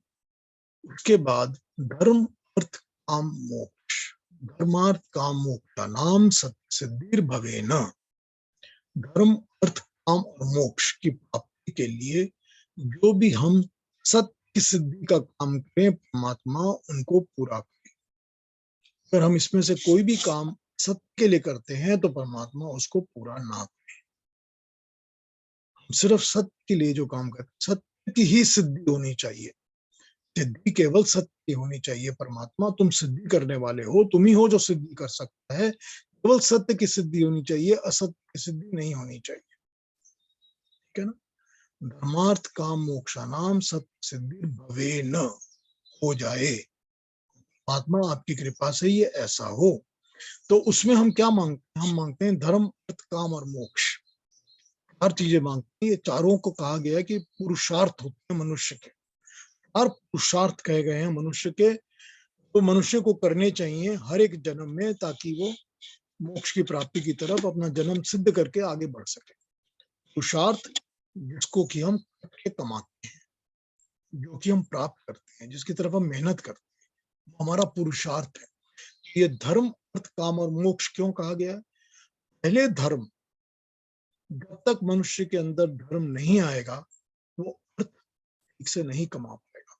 उसके बाद धर्म अर्थ काम मोक्ष, धर्मार्थ काम मोक्ष नाम सत्य सिद्धि भवेना। धर्म अर्थ काम और मोक्ष की प्राप्ति के लिए जो भी हम सत्य की सिद्धि का काम करें, परमात्मा उनको पूरा करे। अगर हम इसमें से कोई भी काम सत्य के लिए करते हैं तो परमात्मा उसको पूरा ना करे। हम सिर्फ सत्य के लिए जो काम करते हैं, सत्य की ही सिद्धि होनी चाहिए, सिद्धि केवल सत्य की होनी चाहिए। परमात्मा तुम सिद्धि करने वाले हो, तुम ही हो जो सिद्धि कर सकता है, केवल सत्य की सिद्धि होनी चाहिए, असत्य की सिद्धि नहीं होनी चाहिए, ठीक है ना। धर्मार्थ काम मोक्षानाम सत्य सिद्धि भवे न, हो जाए, परमात्मा आपकी कृपा से ये ऐसा हो। तो उसमें हम क्या मांगते हैं? हम मांगते हैं धर्म अर्थ काम और मोक्ष, हर चीजें मांगते हैं। ये चारों को कहा गया है कि पुरुषार्थ होते हैं मनुष्य के, हर पुरुषार्थ कहे गए हैं मनुष्य के, तो मनुष्य को करने चाहिए हर एक जन्म में, ताकि वो मोक्ष की प्राप्ति की तरफ अपना जन्म सिद्ध करके आगे बढ़ सके। पुरुषार्थ जिसको कि हम करके कमाते हैं, जो कि हम प्राप्त करते हैं, जिसकी तरफ हम मेहनत करते हैं, वो हमारा पुरुषार्थ है। ये धर्म, अर्थ, काम और मोक्ष क्यों कहा गया है? पहले धर्म, जब तक मनुष्य के अंदर धर्म नहीं आएगा, वो अर्थ ठीक से नहीं कमा पाएगा,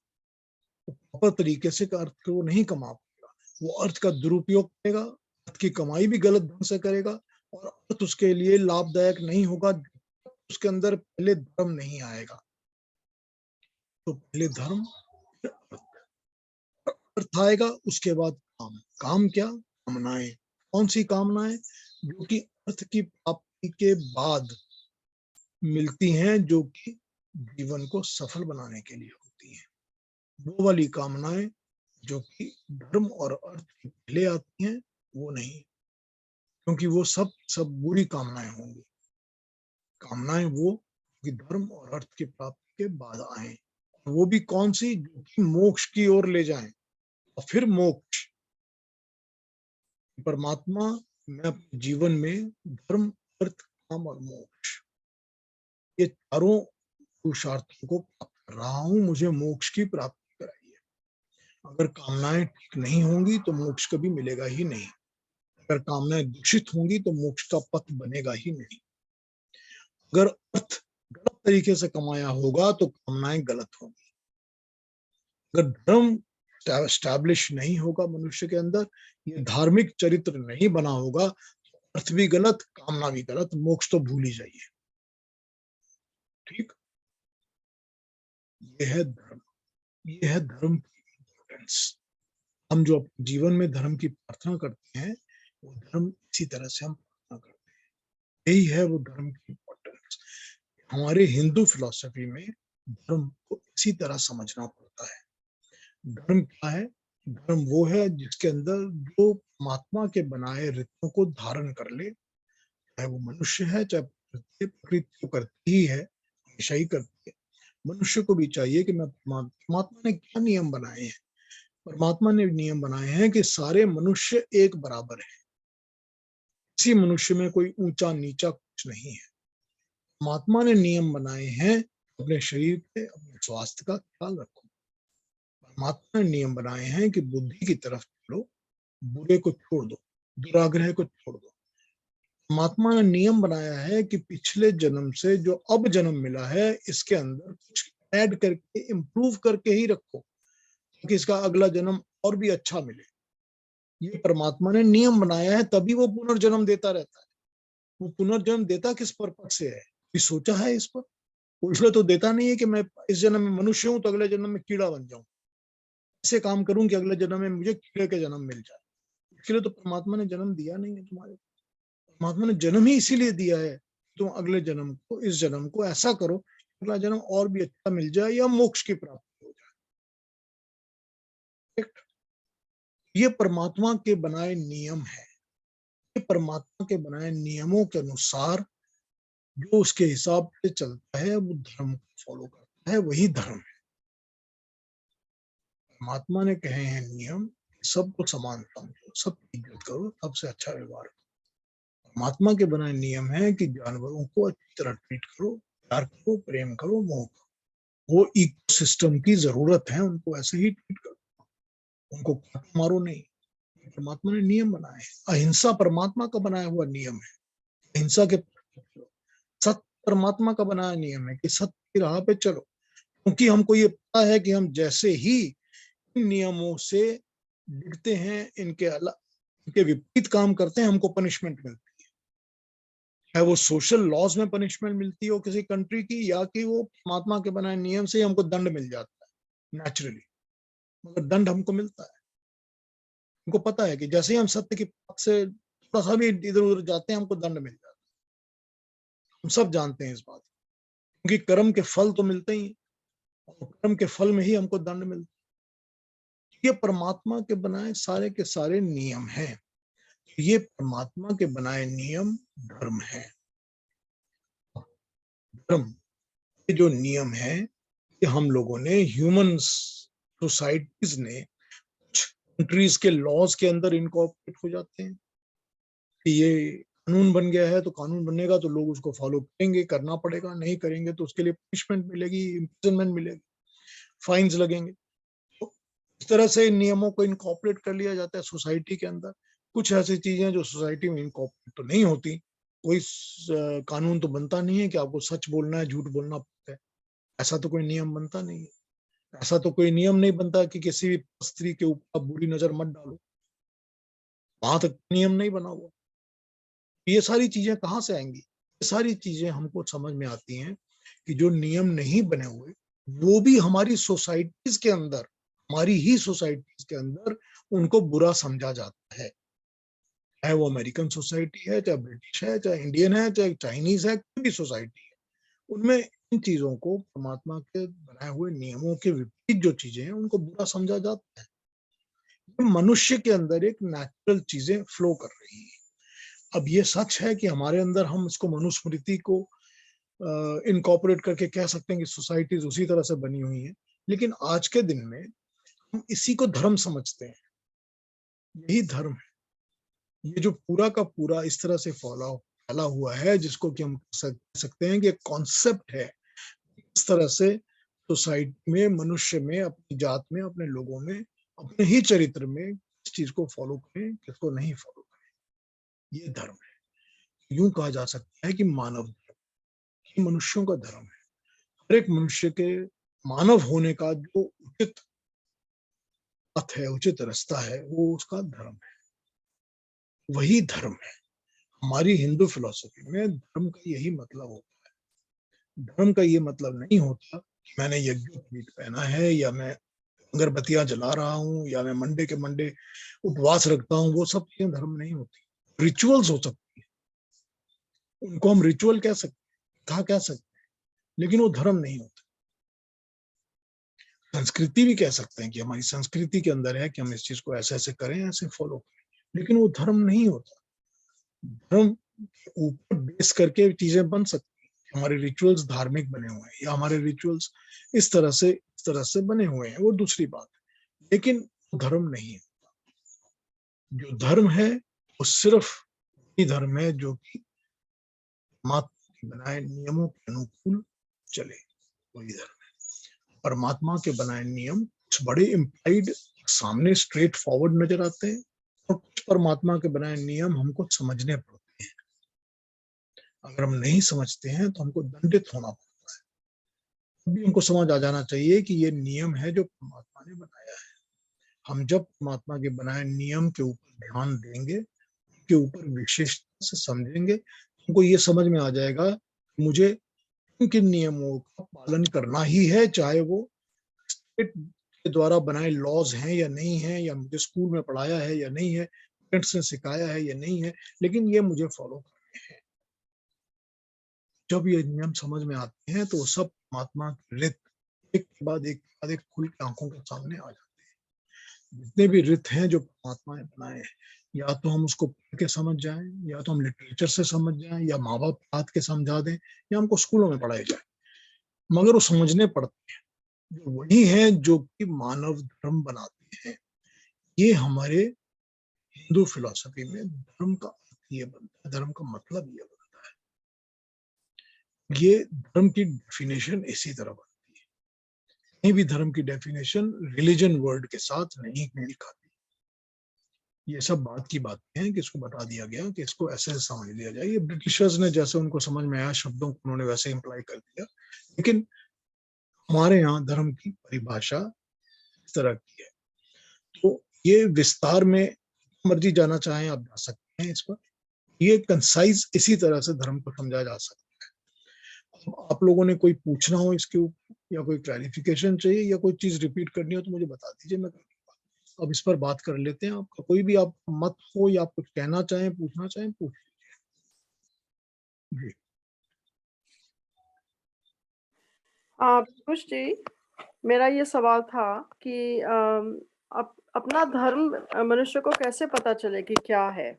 वो प्रॉपर तरीके से अर्थ को नहीं कमा पाएगा, वो अर्थ का दुरुपयोग करेगा, अर्थ की कमाई भी गलत ढंग से करेगा, और अर्थ उसके लिए लाभदायक नहीं होगा, उसके अंदर पहले धर्म नहीं आएगा। तो पहले धर्म, फिर अर्थ। अर्थ आएगा, उसके बाद काम। काम क्या? कामनाएं। कौन सी कामनाएं? जो कि अर्थ की प्राप्ति के बाद मिलती हैं, जो कि जीवन को सफल बनाने के लिए होती हैं। वो वाली कामनाएं जो कि धर्म और अर्थ के पहले आती हैं, वो नहीं, क्योंकि वो सब बुरी कामनाएं होंगी। कामनाएं वो कि धर्म और अर्थ की प्राप्ति के बाद आए, वो भी कौन सी? जो कि मोक्ष की ओर ले जाएं। और फिर मोक्ष, परमात्मा, मैं अपने जीवन में धर्म, अर्थ, काम और मोक्ष, ये चारों पुरुषार्थों को प्राप्त कर रहा हूं, मुझे मोक्ष की प्राप्ति कराइए। अगर कामनाएं ठीक नहीं होंगी तो मोक्ष कभी मिलेगा ही नहीं। अगर कामनाएं दूषित होंगी तो मोक्ष का पथ बनेगा ही नहीं। अगर अर्थ गलत तरीके से कमाया होगा तो कामनाएं गलत होंगी। अगर धर्म स्टैब्लिश नहीं होगा मनुष्य के अंदर, ये धार्मिक चरित्र नहीं बना होगा, तो अर्थ भी गलत, कामना भी गलत, मोक्ष तो भूल ही जाइए। ठीक, ये है धर्म, ये है धर्म की इंपॉर्टेंस। हम जो अपने जीवन में धर्म की प्रार्थना करते हैं, वो धर्म इसी तरह से हम प्रार्थना करते हैं। यही है वो धर्म की इंपॉर्टेंस। हमारे हिंदू फिलॉसफी में धर्म को इसी तरह समझना पड़ता है। धर्म क्या है? धर्म वो है जिसके अंदर जो परमात्मा के बनाए रीतों को धारण कर ले, चाहे वो मनुष्य है, चाहे प्रकृति तो करती ही है, हमेशा ही करती है। मनुष्य को भी चाहिए कि मैं परमात्मा ने क्या नियम बनाए हैं। परमात्मा ने नियम बनाए हैं कि सारे मनुष्य एक बराबर है, किसी मनुष्य में कोई ऊंचा नीचा कुछ नहीं है। परमात्मा ने नियम बनाए हैं, अपने शरीर के, अपने स्वास्थ्य का ख्याल रखो। परमात्मा ने नियम बनाए हैं कि बुद्धि की तरफ चलो, बुरे को छोड़ दो, दुराग्रह को छोड़ दो। परमात्मा ने नियम बनाया है कि पिछले जन्म से जो अब जन्म मिला है, इसके अंदर कुछ ऐड करके, इम्प्रूव करके ही रखो, ताकि इसका अगला जन्म और भी अच्छा मिले। ये परमात्मा ने नियम बनाया है, तभी वो पुनर्जन्म देता रहता है। वो पुनर्जन्म देता किस पर्पज से है? कोई सोचा है इस पर? वो इसलिए तो देता नहीं है कि मैं इस जन्म में मनुष्य हूं तो अगले जन्म में कीड़ा बन जाऊं, ऐसे काम करूं कि अगले जन्म में मुझे कीड़े के जन्म मिल जाए। इसके लिए तो परमात्मा ने जन्म दिया नहीं है तुम्हारे। परमात्मा ने जन्म ही इसीलिए दिया है, तुम अगले जन्म को, इस जन्म को ऐसा करो, अगला जन्म और भी अच्छा मिल जाए या मोक्ष की प्राप्ति हो जाए। ये परमात्मा के बनाए नियम है। ये परमात्मा के बनाए नियमों के अनुसार जो उसके हिसाब से चलता है, वो धर्म को फॉलो करता है, वही धर्म है। परमात्मा ने कहे हैं नियम, सबको समान समझो, सबकी इज्जत करो, सबसे अच्छा व्यवहार करो। परमात्मा के बनाए नियम है कि जानवरों को अच्छी तरह ट्रीट करो, प्यार करो, प्रेम करो, मोह करो। वो इकोसिस्टम की जरूरत है, उनको ऐसे ही ट्रीट करो, उनको काटो मारो नहीं। परमात्मा ने नियम बनाए। अहिंसा परमात्मा का बनाया हुआ नियम है। अहिंसा के, सत्य परमात्मा का बनाया नियम है कि सत्य की राह पे चलो, क्योंकि हमको ये पता है कि हम जैसे ही इन नियमों से डिगते हैं, इनके विपरीत काम करते हैं, हमको पनिशमेंट मिलती है। चाहे वो सोशल लॉज में पनिशमेंट मिलती हो किसी कंट्री की, या कि वो परमात्मा के बनाए नियम से हमको दंड मिल जाता है नेचुरली, मगर दंड हमको मिलता है। हमको पता है कि जैसे ही हम सत्य की पथ से थोड़ा सा भी इधर उधर जाते हैं, हमको दंड मिल जाता है। हम सब जानते हैं इस बात, क्योंकि कर्म के फल तो मिलते ही, और कर्म के फल में ही हमको दंड मिलता है। ये परमात्मा के बनाए सारे के सारे नियम हैं। ये परमात्मा के बनाए नियम धर्म है। धर्म, ये जो नियम है, ये हम लोगों ने, ह्यूमन सोसाइटीज ने, कुछ कंट्रीज के लॉज के अंदर इनकॉर्पोरेट हो जाते हैं। कि ये कानून बन गया है तो कानून बनेगा तो लोग उसको फॉलो करेंगे, करना पड़ेगा, नहीं करेंगे तो उसके लिए पनिशमेंट मिलेगी, इम्प्रिजनमेंट मिलेगी, फाइन्स लगेंगे। तो इस तरह से इन नियमों को इनकॉर्पोरेट कर लिया जाता है सोसाइटी के अंदर। कुछ ऐसी चीजें जो सोसाइटी में इनकॉर्पोरेट तो नहीं होती। कोई कानून तो बनता नहीं है कि आपको सच बोलना है, झूठ बोलना पड़ता है, ऐसा तो कोई नियम बनता नहीं है। ऐसा तो कोई नियम नहीं बनता कि किसी भी स्त्री के ऊपर बुरी नजर मत डालो, वहां तक नियम नहीं बना हुआ। ये सारी चीजें कहाँ से आएंगी? ये सारी चीजें हमको समझ में आती हैं कि जो नियम नहीं बने हुए वो भी हमारी सोसाइटीज के अंदर, हमारी ही सोसाइटीज के अंदर उनको बुरा समझा जाता है। चाहे वो अमेरिकन सोसाइटी है, चाहे ब्रिटिश है, चाहे इंडियन है, चाहे चाइनीज है, कोई भी सोसाइटी है, उनमें इन चीजों को, परमात्मा के बनाए हुए नियमों के विपरीत जो चीजें हैं उनको बुरा समझा जाता है। मनुष्य के अंदर एक नेचुरल चीजें फ्लो कर रही है। अब ये सच है कि हमारे अंदर हम इसको मनुस्मृति को इनकॉर्पोरेट करके कह सकते हैं कि सोसाइटीज उसी तरह से बनी हुई हैं, लेकिन आज के दिन में हम इसी को धर्म समझते हैं। यही धर्म है। ये जो पूरा का पूरा इस तरह से फैला हुआ है, जिसको कि हम कह सकते हैं कि एक कॉन्सेप्ट है, इस तरह से सोसाइटी में, मनुष्य में, अपनी जात में, अपने लोगों में, अपने ही चरित्र में किस चीज को फॉलो करें, किसको नहीं फॉलो करें, ये धर्म है। यूं कहा जा सकता है कि मानव धर्म मनुष्यों का धर्म है। हर एक मनुष्य के मानव होने का जो उचित पथ है, उचित रास्ता है, वो उसका धर्म है, वही धर्म है। हमारी हिंदू फिलॉसफी में धर्म का यही मतलब होता है। धर्म का ये मतलब नहीं होता कि मैंने यज्ञोपवीत पहना है, या मैं अगरबत्तियां जला रहा हूँ, या मैं मंडे के मंडे उपवास रखता हूँ। वो सब चीजें धर्म नहीं होती। रिचुअल्स हो सकती है, उनको हम रिचुअल कह सकते हैं, कहा कह सकते हैं, लेकिन वो धर्म नहीं होता। संस्कृति भी कह सकते हैं कि हमारी संस्कृति के अंदर है कि हम इस चीज को ऐसे ऐसे करें, ऐसे फॉलो करें, लेकिन वो धर्म नहीं होता। धर्म के ऊपर बेस करके चीजें बन सकती हैं। हमारे रिचुअल्स धार्मिक बने हुए हैं, या हमारे रिचुअल्स इस तरह से बने हुए हैं, वो दूसरी बात है, लेकिन धर्म नहीं है। जो धर्म है वो सिर्फ वही धर्म है जो कि परमात्मा के बनाए नियमों के अनुकूल चले, वही धर्म है। परमात्मा के बनाए नियम कुछ बड़े इम्प्लाइड, सामने स्ट्रेट फॉरवर्ड नजर आते हैं, और कुछ परमात्मा के बनाए नियम हमको समझने पड़ते हैं। अगर हम नहीं समझते हैं तो हमको दंडित होना पड़ता है। अभी हमको समझ आ जाना चाहिए कि ये नियम है जो परमात्मा ने बनाया है। हम जब परमात्मा के बनाए नियम के ऊपर ध्यान देंगे, के ऊपर विशेषता से समझेंगे, हमको ये समझ में आ जाएगा कि मुझे किन किन नियमों का पालन करना ही है, चाहे वो स्टेट के द्वारा बनाए लॉज हैं या नहीं है, या मुझे स्कूल में पढ़ाया है या नहीं है, पेरेंट्स ने सिखाया है या नहीं है, लेकिन ये मुझे फॉलो करने हैं। जब ये नियम समझ में आते हैं तो सब परमात्मा के रित एक के बाद एक के बाद एक खुल के आंखों के सामने आ जाते हैं। जितने भी रित हैं जो परमात्मा ने बनाए हैं, या तो हम उसको पढ़ के समझ जाएं, या तो हम लिटरेचर से समझ जाएं, या माँ बाप बात के समझा दें, या हमको स्कूलों में पढ़ाए जाए, मगर वो समझने पड़ते हैं। जो वही है जो कि मानव धर्म बनाते हैं। ये हमारे हिंदू फिलॉसफी में धर्म का अर्थ ये बनता है, धर्म का मतलब ये बनता है। ये धर्म की डेफिनेशन इसी तरह बनती है। कहीं भी धर्म की डेफिनेशन रिलीजन वर्ड के साथ नहीं मेल खाती। ये सब बात की बातें हैं कि इसको बता दिया गया कि इसको ऐसे ऐसे समझ लिया जाए। ये ब्रिटिशर्स ने जैसे उनको समझ में आया शब्दों को उन्होंने वैसे इम्प्लाई कर दिया, लेकिन हमारे यहाँ धर्म की परिभाषा इस तरह की है। तो ये विस्तार में मर्जी जाना चाहें आप जा सकते हैं इस पर। ये कंसाइज इसी तरह से धर्म को समझा जा सकता है। अब आप लोगों ने कोई पूछना हो इसके ऊपर, या कोई क्लैरिफिकेशन चाहिए, या कोई चीज रिपीट करनी हो तो मुझे बता दीजिए, मैं अब इस पर बात कर लेते हैं। आपका कोई भी आप मत हो, या आप कुछ कहना चाहें, पूछना चाहें, पूछ जी। पीयूष जी, मेरा ये सवाल था कि अपना धर्म मनुष्य को कैसे पता चले कि क्या है।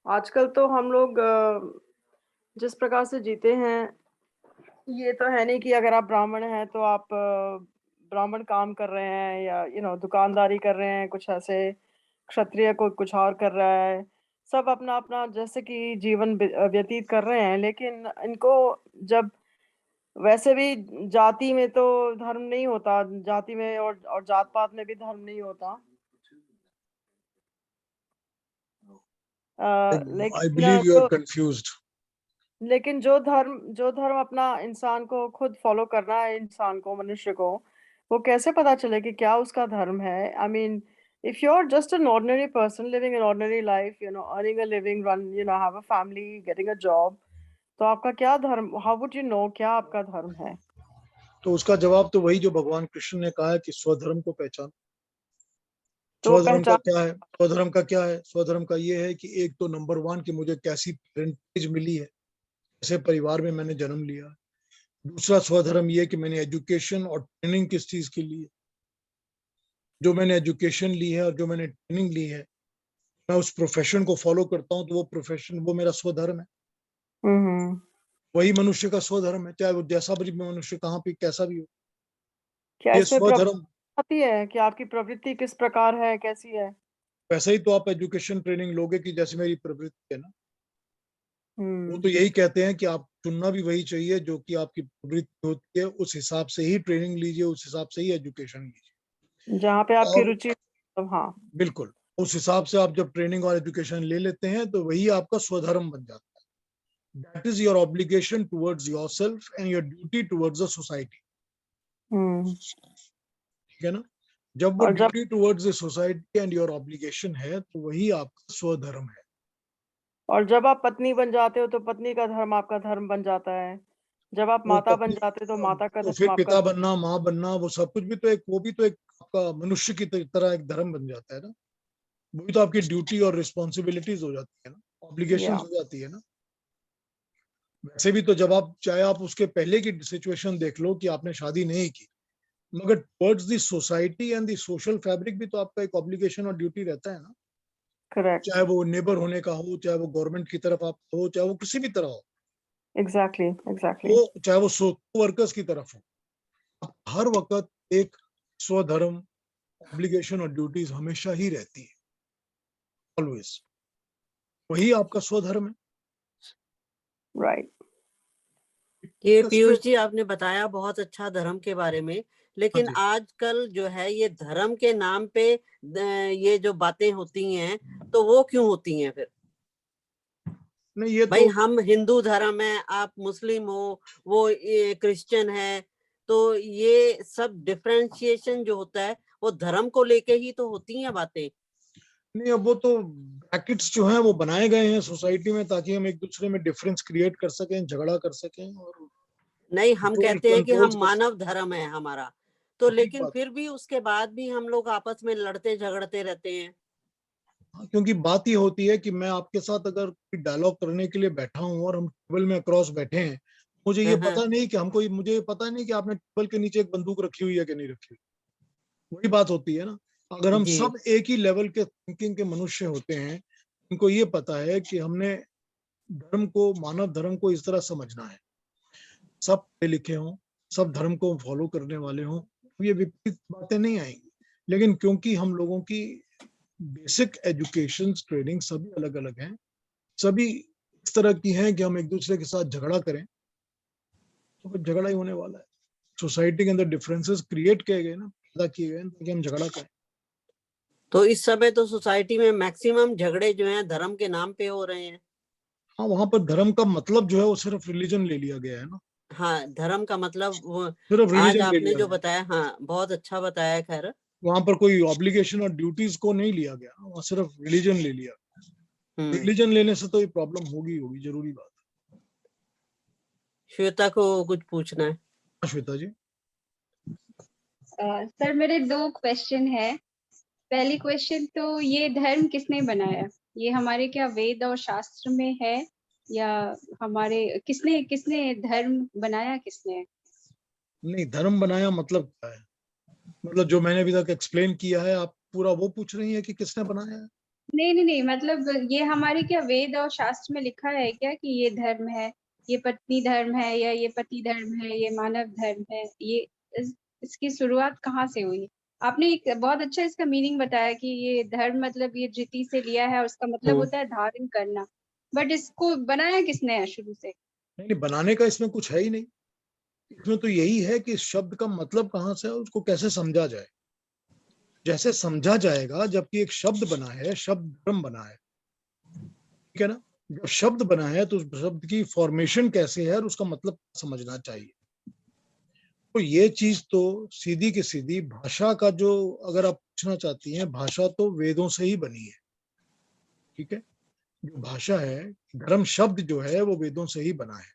आजकल तो हम लोग जिस प्रकार से जीते हैं, ये तो है नहीं कि अगर आप ब्राह्मण हैं तो आप ब्राह्मण काम कर रहे हैं, या दुकानदारी कर रहे हैं, कुछ ऐसे। क्षत्रिय को कुछ और कर रहा है, सब अपना-अपना जैसे कि जीवन व्यतीत कर रहे हैं, लेकिन इनको जब वैसे भी जाति में तो धर्म नहीं होता, जाति में और जात-पात में भी धर्म नहीं होता। आई लेकिन बिलीव यू आर कंफ्यूज्ड। जो धर्म अपना इंसान को खुद फॉलो करना है, इंसान को, मनुष्य को, वो कैसे पता चले कि क्या उसका धर्म है? I mean, if you are just an ordinary person living an ordinary life, earning a living, have a family, getting a job, तो आपका क्या धर्म, हाउ वुड यू नो क्या आपका धर्म है? तो उसका जवाब तो वही जो भगवान कृष्ण ने कहा है कि स्वधर्म को पहचान। तो वो स्वधर्म का पहचान क्या है? स्वधर्म का क्या है? स्वधर्म का ये है कि एक तो नंबर वन कि मुझे कैसी पेरेंटेज मिली है, कैसे परिवार में मैंने जन्म लिया। दूसरा स्वधर्म ये है कि मैंने एजुकेशन और ट्रेनिंग किस चीज के लिए, जो मैंने एजुकेशन ली है और जो मैंने ट्रेनिंग ली है, मैं उस प्रोफेशन को फॉलो करता हूँ, तो वो प्रोफेशन वो मेरा स्वधर्म है। हुँ। वही मनुष्य का स्वधर्म है, चाहे वो जैसा भी मनुष्य कहाँ पे कैसा भी हो। क्या ये इसमें प्रवृत्ति स्वधर्म। आती है कि आपकी प्रवृत्ति किस प्रकार है, कैसी है? वैसे ही तो आप एजुकेशन ट्रेनिंग लोगे कि जैसे मेरी प्रवृत्ति है ना, वो हुँ। तो यही कहते हैं कि आप चुनना भी वही चाहिए जो कि आपकी प्रवृत्ति होती है, उस हिसाब से ही ट्रेनिंग लीजिए, उस हिसाब से ही एजुकेशन लीजिए। जहाँ पे आपकी और रुचि, तो हाँ। बिल्कुल उस हिसाब से आप जब ट्रेनिंग और एजुकेशन ले लेते हैं तो वही आपका स्वधर्म बन जाता है। That is your obligation towards yourself and your duty towards the society. हुँ। ठीक है ना? जब वो और जब duty towards the society and your obligation है तो वही आपका स्वधर्म है। और जब आप पत्नी बन जाते हो, तो पत्नी का धर्म आपका धर्म बन जाता है। जब आप वो माता बन पत्नी, जाते हो, तो माता का तो धर्म फिर आपका पिता बनना, माँ बनना, वो सब कुछ भी तो एक, वो भी तो एक आपका मनुष्य की तरह एक धर्म बन जाता है ना। वही तो आपकी ड्यूटी और रिस्पॉन्सिबिलिटीज हो जाती है ना, ऑब्लिगेशन या हो जाती है ना। वैसे भी तो जब आप, चाहे आप उसके पहले की सिचुएशन देख लो कि आपने शादी नहीं की, मगर towards the society and the social fabric भी तो आपका एक ऑब्लिगेशन और ड्यूटी रहता है ना। करेक्ट, चाहे वो नेबर होने का हो, चाहे वो गवर्नमेंट की तरफ आप हो, चाहे वो किसी भी तरह हो, एग्ज़ैक्टली, एग्ज़ैक्टली, वो चाहे वो वर्कर्स की तरफ हो, आप हर वक्त एक स्वधर्म, ऑब्लिगेशन और ड्यूटीज हमेशा ही रहती है, ऑलवेज। वही आपका स्वधर्म है। राइट। ये इस पे, पीयूष जी आपने बताया बहुत अच्छा धर्म के बारे में, हाँ लेकिन जी, आजकल जो है ये धर्म के नाम पे ये जो बातें होती हैं, तो वो क्यों होती हैं फिर? नहीं ये भाई तो, हम हिंदू धर्म है, आप मुस्लिम हो, वो ये क्रिश्चियन है, तो ये सब डिफरेंशिएशन जो होता है, वो धर्म को लेके ही तो होती हैं बातें। नहीं अब वो तो ब्रैकेट्स जो हैं वो बनाए गए हैं सोसाइटी में ताकि हम एक दूसरे में डिफरेंस क्रिएट कर सकें, झगड़ा कर सकें और नहीं, हम कंट्रोल कहते हैं कि कंट्रोल हम कर सकें। मानव धर्म है हमारा, तो ठीक लेकिन बात। फिर भी उसके बाद भी हम लोग आपस में लड़ते झगड़ते रहते हैं। हाँ, क्योंकि बात ये होती है कि मैं आपके साथ अगर कोई डायलॉग करने के लिए बैठा हूँ और हम टेबल में अक्रॉस बैठे हैं, मुझे ये हाँ, पता नहीं कि हमको, मुझे ये पता नहीं कि आपने टेबल के नीचे एक बंदूक रखी हुई है कि नहीं रखी हुई। वही बात होती है ना। अगर हम जी। सब एक ही लेवल के थिंकिंग के मनुष्य होते हैं, उनको ये पता है कि हमने धर्म को, मानव धर्म को इस तरह समझना है, सब पढ़े लिखे हों, सब धर्म को फॉलो करने वाले हों, तो ये विपरीत बातें नहीं आएंगी। लेकिन क्योंकि हम लोगों की बेसिक एजुकेशन ट्रेनिंग सभी अलग अलग हैं, सभी इस तरह की हैं कि हम एक दूसरे के साथ झगड़ा करें तो फिर झगड़ा ही होने वाला है। सोसाइटी के अंदर डिफरेंसेस क्रिएट किए गए ना, पैदा किए गए ताकि हम झगड़ा करें। तो इस समय तो सोसाइटी में मैक्सिमम झगड़े जो हैं धर्म के नाम पे हो रहे हैं। हाँ, वहां पर धर्म का मतलब जो है वो सिर्फ रिलीजन ले लिया गया है ना, हाँ, धर्म का मतलब वो सिर्फ आज रिलीजन ले आपने लिया जो गया। बताया, हाँ, बहुत अच्छा बताया खैर। वहां पर कोई ऑब्लिगेशन और ड्यूटीज को नहीं लिया गया, वहां सिर्फ रिलीजन ले लिया। हुँ। रिलीजन लेने से तो ये प्रॉब्लम होगी होगी, जरूरी बात श्वेता को कुछ पूछना है। है। श्वेता जी। सर मेरे 2 क्वेश्चन है। पहली क्वेश्चन तो ये धर्म किसने बनाया? ये हमारे क्या वेद और शास्त्र में है या हमारे किसने किसने धर्म बनाया किसने? नहीं, धर्म बनाया मतलब क्या है? मतलब जो मैंने अभी तक एक्सप्लेन किया है, आप पूरा वो पूछ रही हैं कि किसने बनाया है? नहीं, मतलब ये हमारे क्या वेद और शास्त्र में लिखा है क्या कि ये धर्म है, ये पत्नी धर्म है या ये पति धर्म है, ये मानव धर्म है? ये इसकी शुरुआत कहाँ से हुई? आपने एक बहुत अच्छा इसका मीनिंग बताया कि ये धर्म मतलब ये धृति से लिया है और उसका मतलब होता है धारण करना, बट इसको बनाया किसने है शुरू से? नहीं नहीं, बनाने का इसमें कुछ है ही नहीं। इसमें तो यही है कि इस शब्द का मतलब कहाँ से है, उसको कैसे समझा जाए। जैसे समझा जाएगा, जबकि एक शब्द बना है, शब्द धर्म बना है, ठीक है ना। जब शब्द बना है तो उस शब्द की फॉर्मेशन कैसे है और उसका मतलब समझना चाहिए। तो ये चीज तो सीधी की सीधी भाषा का, जो अगर आप पूछना चाहती हैं, भाषा तो वेदों से ही बनी है, ठीक है। जो भाषा है, धर्म शब्द जो है वो वेदों से ही बना है,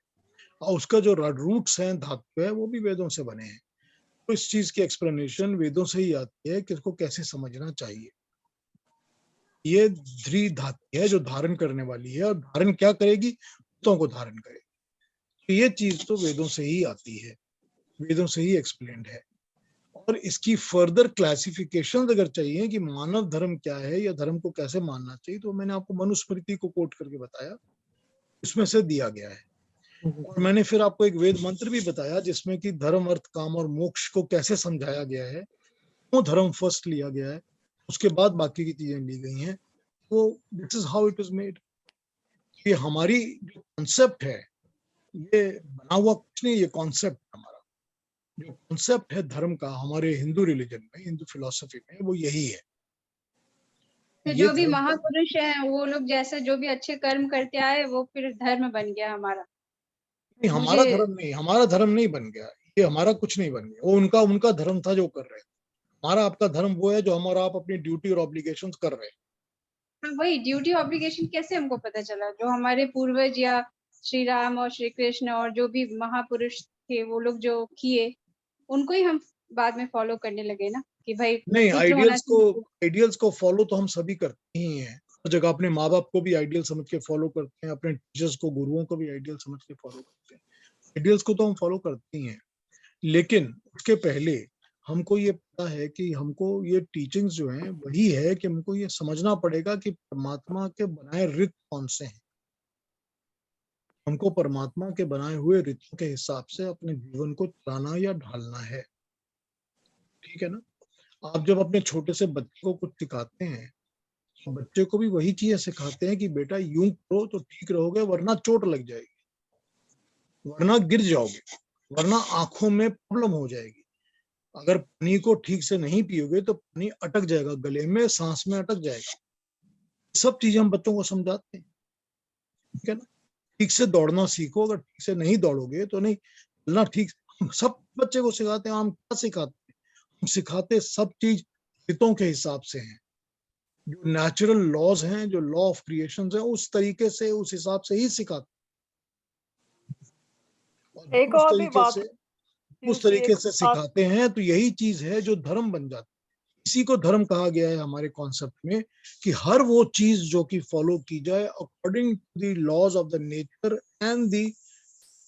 और उसका जो रूट्स हैं, धातु है, वो भी वेदों से बने हैं। तो इस चीज की एक्सप्लेनेशन वेदों से ही आती है कि इसको कैसे समझना चाहिए। ये ध्री धातु है जो धारण करने वाली है, और धारण क्या करेगी? भूतों को धारण करेगी। तो ये चीज तो वेदों से ही आती है, वेदों से ही एक्सप्लेन्ड है। और इसकी फर्दर क्लासिफिकेशन अगर चाहिए कि मानव धर्म क्या है या धर्म को कैसे मानना चाहिए, तो मैंने आपको मनुस्मृति को कोट करके बताया, इसमें से दिया गया है। और मैंने फिर आपको एक वेद मंत्र भी बताया जिसमें कि धर्म, अर्थ, काम और मोक्ष को कैसे समझाया गया है, वो धर्म फर्स्ट लिया गया है, उसके बाद बाकी की चीजें ली गई हैं। तो this is how it is made. ये हमारी जो कॉन्सेप्ट है, ये बना हुआ कुछ नहीं, ये कॉन्सेप्ट हमारा जो कॉन्सेप्ट है धर्म का हमारे हिंदू रिलीजन में, हिंदू फिलोसफी में, वो यही है। तो ये जो भी धर्म का महापुरुष हैं वो लोग जैसे जो भी अच्छे कर्म करते आए वो फिर धर्म बन गया हमारा। नहीं, हमारा मुझे धर्म नहीं, हमारा धर्म नहीं बन गया, ये हमारा कुछ नहीं बन गया। वो उनका उनका धर्म था जो कर रहे हैं। हमारा आपका धर्म वो है जो हम और आप अपनी ड्यूटी और ऑब्लिगेशंस कर रहे हैं। हाँ, वही ड्यूटी ऑब्लिगेशन कैसे हमको पता चला? जो हमारे पूर्वज या श्री राम और श्री कृष्ण और जो भी महापुरुष थे वो लोग जो किए उनको ही हम बाद में फॉलो करने लगे ना, कि भाई नहीं, पुत्र होना चाहिए। आइडियल्स को फॉलो तो हम सभी करते ही हैं। हर जगह अपने माँ बाप को भी आइडियल समझ के फॉलो करते हैं, अपने टीचर्स को, गुरुओं को भी आइडियल समझ के फॉलो करते हैं। आइडियल्स को तो हम फॉलो करते ही हैं, लेकिन उसके पहले हमको ये पता है कि हमको ये टीचिंग्स जो हैं वही है कि हमको ये समझना पड़ेगा कि परमात्मा के बनाए रित कौन से हैं। हमको परमात्मा के बनाए हुए रितों के हिसाब से अपने जीवन को चलाना या ढालना है, ठीक है ना। आप जब अपने छोटे से बच्चे को कुछ सिखाते हैं, तो बच्चे को भी वही चीजें सिखाते हैं कि बेटा यूं करो तो ठीक रहोगे, वरना चोट लग जाएगी, वरना गिर जाओगे, वरना आंखों में प्रॉब्लम हो जाएगी। अगर पानी को ठीक से नहीं पियोगे तो पानी अटक जाएगा गले में, सांस में अटक जाएगा। सब चीजें हम बच्चों को समझाते हैं, ठीक है ना। ठीक से दौड़ना सीखो, अगर ठीक से नहीं दौड़ोगे तो नहीं चलना। ठीक, हम सब बच्चे को सिखाते हैं। हम क्या सिखाते हैं? हम सिखाते सब चीज हितों के हिसाब से हैं, जो नेचुरल लॉज हैं, जो लॉ ऑफ क्रिएशन है, उस तरीके से, उस हिसाब से ही सिखाते हैं। और एक और भी बात उस कि तरीके एक से बात सिखाते हैं, तो यही चीज है जो धर्म बन जाती है। इसी को धर्म कहा गया है हमारे कॉन्सेप्ट में, कि हर वो चीज जो कि फॉलो की जाए according to the laws of the nature and the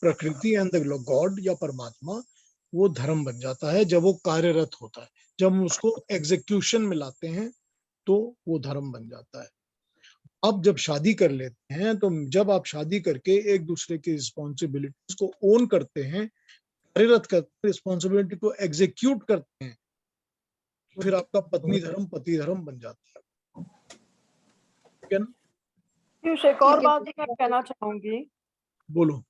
prakriti and the God या परमात्मा, वो धर्म बन जाता है जब वो कार्यरत होता है। जब हम उसको एग्जीक्यूशन में लाते हैं तो वो धर्म बन जाता है। अब जब शादी कर लेते हैं, तो जब आप शादी करके एक दूसरे की रिस्पॉन्सिबिलिटीज को ओन करते हैं, कार्यरत करते हैं, रिस्पॉन्सिबिलिटी को एग्जीक्यूट करते हैं, तो फिर आपका पत्नी धर्म पति धर्म बन जाता है, ठीक है ना। पीयूष, एक और ठीक है बात भी मैं कहना चाहूंगी बोलो।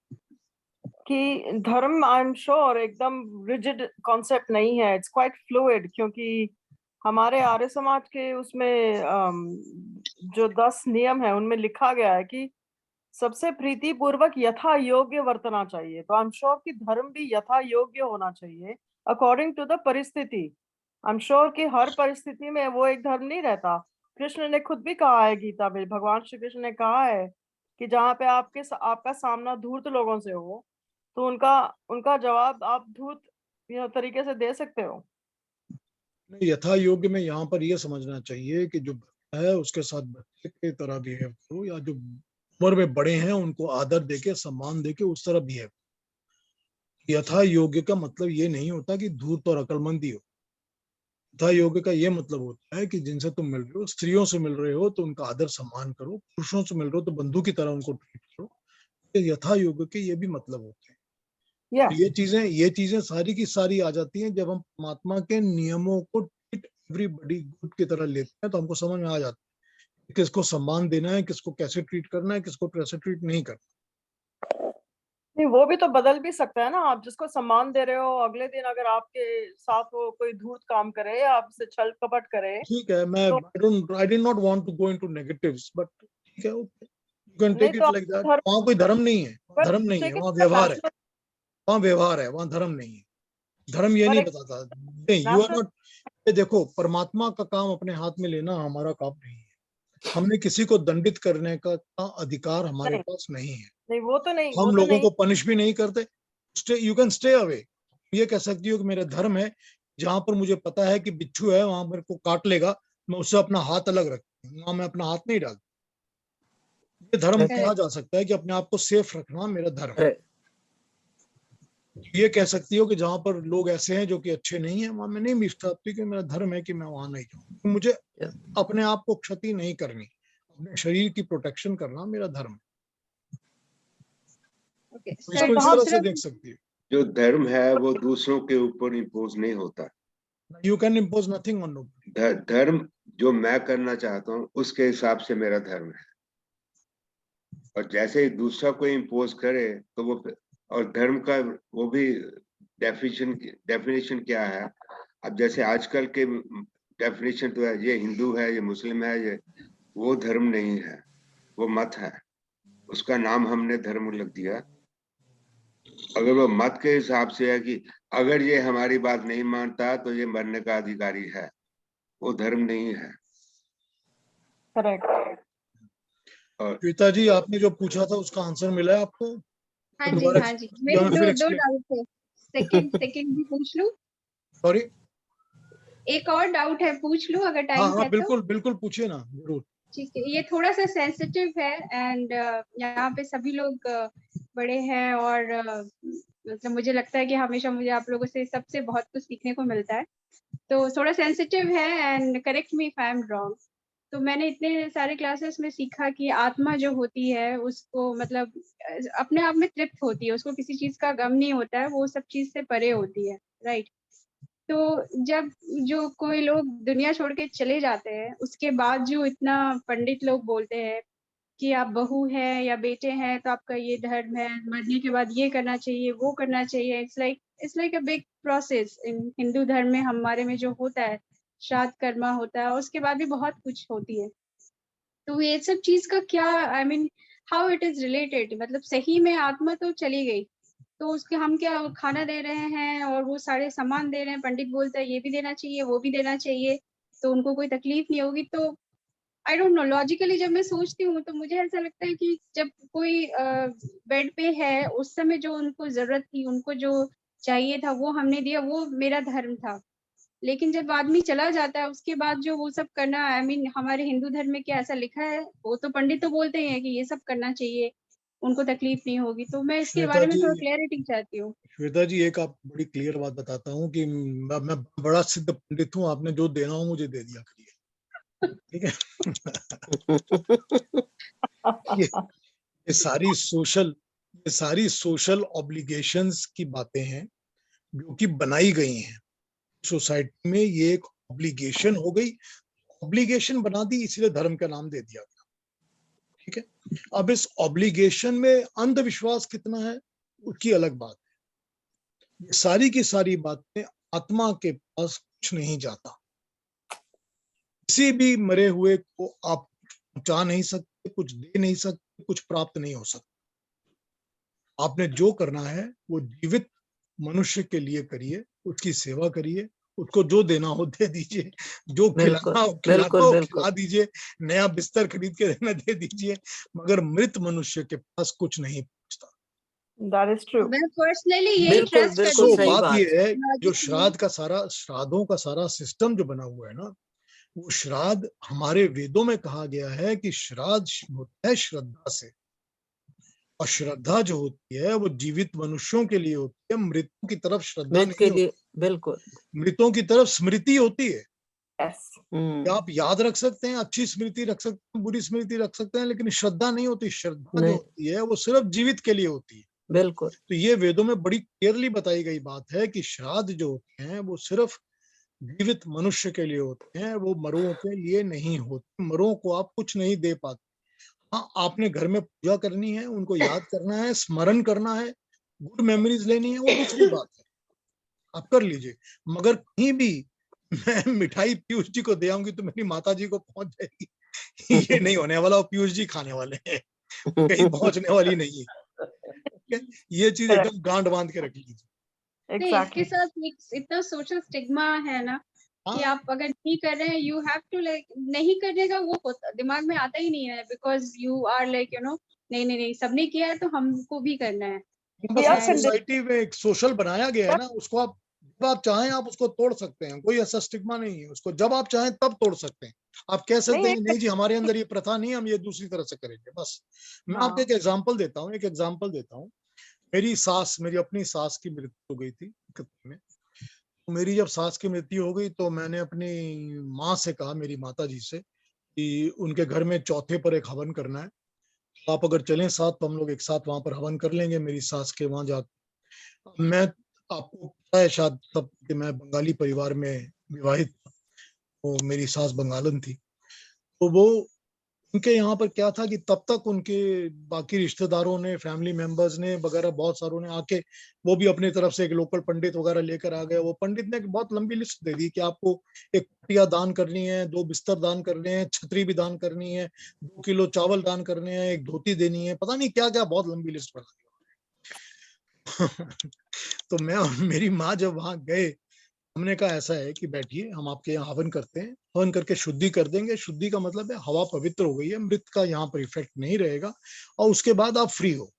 कि धर्म, आई एम श्योर, एकदम रिजिड कॉन्सेप्ट नहीं है, इट्स क्वाइट फ्लूइड। क्योंकि हमारे आर्य समाज के उसमें जो 10 नियम है उनमें लिखा गया है कि सबसे प्रीति पूर्वक यथा योग्य वर्तना चाहिए। तो आई एम श्योर कि धर्म भी यथा योग्य होना चाहिए, अकॉर्डिंग टू द परिस्थिति। आई एम श्योर कि हर परिस्थिति में वो एक धर्म नहीं रहता। कृष्ण ने खुद भी कहा है गीता में, भगवान श्री कृष्ण ने कहा है कि जहाँ पे आपका सामना धूर्त लोगों से हो, तो उनका उनका जवाब आप धूर्त तरीके से दे सकते हो। नहीं, यथा योग्य में यहाँ पर यह समझना चाहिए कि जो बच्चा है उसके साथ बच्चे की तरह बिहेव करो, या जो उम्र में बड़े हैं उनको आदर देके, सम्मान देके उस तरह बिहेव। यथा योग्य का मतलब ये नहीं होता कि धूर्त और अकलमंदी हो। यथा योग्य का ये मतलब होता है कि जिनसे तुम मिल रहे हो, स्त्रियों से मिल रहे हो तो उनका आदर सम्मान करो, पुरुषों से मिल रहे हो तो बंधु की तरह उनको ट्रीट करो। यथा योग्य के ये भी मतलब होते हैं। या ये चीजें सारी की सारी आ जाती हैं जब हम परमात्मा के नियमों को ठीक एवरीबडी गुड की तरह लेते हैं तो हमको समझ में आ जाता है किसको सम्मान देना है, किसको कैसे ट्रीट करना है, किसको कैसे ट्रीट नहीं करना। नहीं, वो भी तो बदल भी सकता है ना। आप जिसको सम्मान दे रहे हो, अगले दिन अगर आपके साथ वो कोई धूर्त काम करे, आपसे छल कपट करे, ठीक है, मैं तो I did not want to go into negatives, but ठीक है, ओके, यू कैन नहीं टेक तो इट लाइक दैट। धर्म, वहाँ कोई धर्म नहीं है, but धर्म नहीं है, take it वहाँ as a व्यवहार है, natural, वहाँ व्यवहार है, वहाँ धर्म नहीं है। धर्म ये पर नहीं एक बताता, नहीं, यू आर natural, नॉट। ये देखो, परमात्मा का काम अपने हाथ में लेना हमारा काम नहीं है। हमने किसी को दंडित करने का अधिकार हमारे नहीं पास नहीं है। नहीं, वो तो नहीं, वो हम तो लोगों नहीं। को पनिश भी नहीं करते। You can stay away. ये कह सकती हो कि मेरा धर्म है, जहां पर मुझे पता है कि बिच्छू है वहां मेरे को काट लेगा, मैं उससे अपना हाथ अलग रखता हूँ, वहां मैं अपना हाथ नहीं डालता। ये धर्म Correct. कहा जा सकता है कि अपने आप को सेफ रखना मेरा धर्म है। Correct. ये कह सकती हो कि जहां पर लोग ऐसे हैं जो कि अच्छे नहीं है, वहां मैं नहीं मिलता, क्योंकि मेरा धर्म है कि मैं वहां नहीं जाऊँ। मुझे Yeah. अपने आप को क्षति नहीं करनी, अपने शरीर की प्रोटेक्शन करना मेरा धर्म है। Okay. तो सर, इसको इस जहाँ तरह से दूसरा देख सकती है। जो धर्म है वो दूसरों के ऊपर इम्पोज नहीं होता। You can impose nothing on no. धर्म जो मैं करना चाहता हूँ उसके हिसाब से मेरा धर्म है, और जैसे ही दूसरा कोई इम्पोज करे तो वो, और धर्म का वो भी डेफिनेशन क्या है। अब जैसे आजकल के डेफिनेशन तो है, ये हिंदू है, ये मुस्लिम है, ये वो धर्म नहीं है, वो मत है, उसका नाम हमने धर्म लग दिया। अगर वो मत के हिसाब से है कि अगर ये हमारी बात नहीं मानता तो ये मरने का अधिकारी है, वो धर्म नहीं है। करेक्ट। और श्वेता जी, आपने जो पूछा था उसका आंसर मिला है आपको? हाँ तो जी, दोबारा हाँ जी, या मेरे मैं फिर दो एक्सप्लेन? डाउट थे। सेकंड भी पूछ लूं? सॉरी। एक और डाउट है, पूछ लूं अगर हाँ टाइम हाँ, है तो? बिल्कुल बिल्कुल, पूछिए ना, जरूर। ठीक है, ये थोड़ा सा सेंसिटिव है एंड यहाँ पे सभी लोग बड़े हैं और मतलब मुझे लगता है कि हमेशा मुझे आप लोगों से सबसे बहुत कुछ सीखने को मिलता है, तो थोड़ा सेंसिटिव है and correct me if I am wrong. तो मैंने इतने सारे क्लासेस में सीखा कि आत्मा जो होती है उसको मतलब अपने आप में तृप्त होती है, उसको किसी चीज का गम नहीं होता है, वो सब चीज से परे होती है, राइट। तो जब जो कोई लोग दुनिया छोड़ के चले जाते हैं उसके बाद जो इतना पंडित लोग बोलते हैं कि आप बहू हैं या बेटे हैं तो आपका ये धर्म है, मरने के बाद ये करना चाहिए, वो करना चाहिए, it's like a big process in Hindu धर्म में। हमारे में जो होता है श्राद्ध कर्मा होता है, उसके बाद भी बहुत कुछ होती है। तो ये सब चीज का क्या, I mean how it is related, मतलब सही में आत्मा तो चली गई तो उसके हम क्या खाना दे रहे हैं और वो सारे सामान दे रहे हैं, पंडित बोलता है ये भी देना चाहिए वो भी देना चाहिए, तो उनको कोई तकलीफ नहीं होगी। तो आई डोंट नो, लॉजिकली जब मैं सोचती हूँ तो मुझे ऐसा लगता है कि जब कोई बेड पे है उस समय जो उनको जरूरत थी, उनको जो चाहिए था वो हमने दिया, वो मेरा धर्म था। लेकिन जब आदमी चला जाता है उसके बाद जो वो सब करना, आई मीन हमारे हिंदू धर्म में क्या ऐसा लिखा है? वो तो पंडित तो बोलते हैं कि ये सब करना चाहिए, उनको तकलीफ नहीं होगी। तो मैं इसके श्वेता बारे में जी, थोड़ा क्लैरिटी चाहती हूँ। श्वेता जी, एक आप बड़ी क्लियर बात बताता हूँ कि मैं बड़ा सिद्ध पंडित हूँ, आपने जो देना हो मुझे दे दिया करिए, ठीक है। ये सारी सोशल ऑब्लिगेशंस की बातें हैं जो कि बनाई गई हैं सोसाइटी में। ये एक ऑब्लिगेशन हो गई, ऑब्लिगेशन बना दी, इसलिए धर्म का नाम दे दिया गया, ठीक है। अब इस ऑब्लिगेशन में अंधविश्वास कितना है उसकी अलग बात है। ये सारी की सारी बातें आत्मा के पास कुछ नहीं जाता। किसी भी मरे हुए को आप पहुंचा नहीं सकते, कुछ दे नहीं सकते, कुछ प्राप्त नहीं हो सकता। आपने जो करना है वो जीवित मनुष्य के लिए करिए, उसकी सेवा करिए, उसको जो देना हो दे दीजिए, जो बिल्कुल खिलाना हो बिल्कुल बिल्कुल खिला दीजिए, नया बिस्तर खरीद के देना दे दीजिए, मगर मृत मनुष्य के पास कुछ नहीं पहुंचता। That is true. मैं पर्सनली यही बिल्कुल ट्रस्ट बिल्कुल सो करती हूँ सही बात बात। ये है, जो लॉजिकली। श्राद्धों का सारा सिस्टम जो बना हुआ है ना, वो श्राद्ध हमारे वेदों में कहा गया है कि श्राद्ध होता है श्रद्धा से, और श्रद्धा जो होती है वो जीवित मनुष्यों के लिए होती है, मृतों की तरफ श्रद्धा मृत के नहीं होती। लिए बिल्कुल। मृतों की तरफ स्मृति होती है। Yes. कि आप याद रख सकते हैं, अच्छी स्मृति रख सकते हैं, बुरी स्मृति रख सकते हैं, लेकिन श्रद्धा नहीं होती। श्रद्धा जो नहीं होती है वो सिर्फ जीवित के लिए होती है। बिल्कुल तो ये वेदों में बड़ी क्लियरली बताई गई बात है कि श्राद्ध जो होते हैं वो सिर्फ जीवित मनुष्य के लिए होते हैं, वो मरुओं के लिए नहीं होते। मरुओं को आप कुछ नहीं दे पाते। हाँ, आपने घर में पूजा करनी है, उनको याद करना है, स्मरण करना है, गुड मेमोरीज लेनी है, वो दूसरी बात है, आप कर लीजिए। मगर कहीं भी मैं मिठाई पीयूष जी को दे आऊंगी तो मेरी माता जी को पहुंच जाएगी, ये नहीं होने वाला। वो पीयूष जी खाने वाले हैं, कहीं पहुंचने वाली नहीं है। ठीक है? ये चीज एकदम गांठ बांध के रख लीजिए। नहीं, इसके साथ एक इतना सोशल स्टिग्मा है ना कि हाँ, आप अगर नहीं कर रहे हैं, यू हैव टू लाइक, नहीं करने का वो दिमाग में आता ही नहीं है, बिकॉज यू आर लाइक नहीं नहीं नहीं, सबने किया है तो हमको भी करना है। बस एक सोसाइटी में एक सोशल बनाया गया है ना, उसको आप जब आप चाहें आप उसको तोड़ सकते हैं, कोई ऐसा स्टिग्मा नहीं है। उसको जब आप चाहें तब तोड़ सकते हैं। आप कह सकते हैं नहीं जी हमारे अंदर ये प्रथा नहीं, हम ये दूसरी तरह से करेंगे। बस मैं आपको एक एग्जांपल देता हूँ। मेरी सास, मेरी अपनी सास की मृत्यु हो गई थी में। तो मेरी जब सास की मृत्यु हो गई तो मैंने अपनी माँ से कहा, मेरी माता जी से, कि उनके घर में चौथे पर एक हवन करना है, तो आप अगर चलें साथ तो हम लोग एक साथ वहां पर हवन कर लेंगे मेरी सास के वहां जाकर। मैं, आपको पता है शायद सब कि मैं बंगाली परिवार में विवाहित था, तो मेरी सास बंगालन थी। तो वो, उनके यहाँ पर क्या था कि तब तक उनके बाकी रिश्तेदारों ने, फैमिली मेंबर्स ने वगैरह बहुत सारों ने आके, वो भी अपनी तरफ से एक लोकल पंडित वगैरह लेकर आ गए। वो पंडित ने एक बहुत लंबी लिस्ट दे दी कि आपको एक पटिया दान करनी है, 2 बिस्तर दान करने हैं, छतरी भी दान करनी है, 2 किलो चावल दान करने हैं, एक धोती देनी है, पता नहीं क्या क्या, बहुत लंबी लिस्ट बना दी। तो मैं और मेरी माँ जब वहां गए, हमने कहा ऐसा है कि बैठिए, हम आपके यहाँ हवन करते हैं, हवन करके शुद्धि कर देंगे। शुद्धि का मतलब है हवा पवित्र हो गई है, मृत का यहाँ पर इफेक्ट नहीं रहेगा, और उसके बाद आप फ्री हो।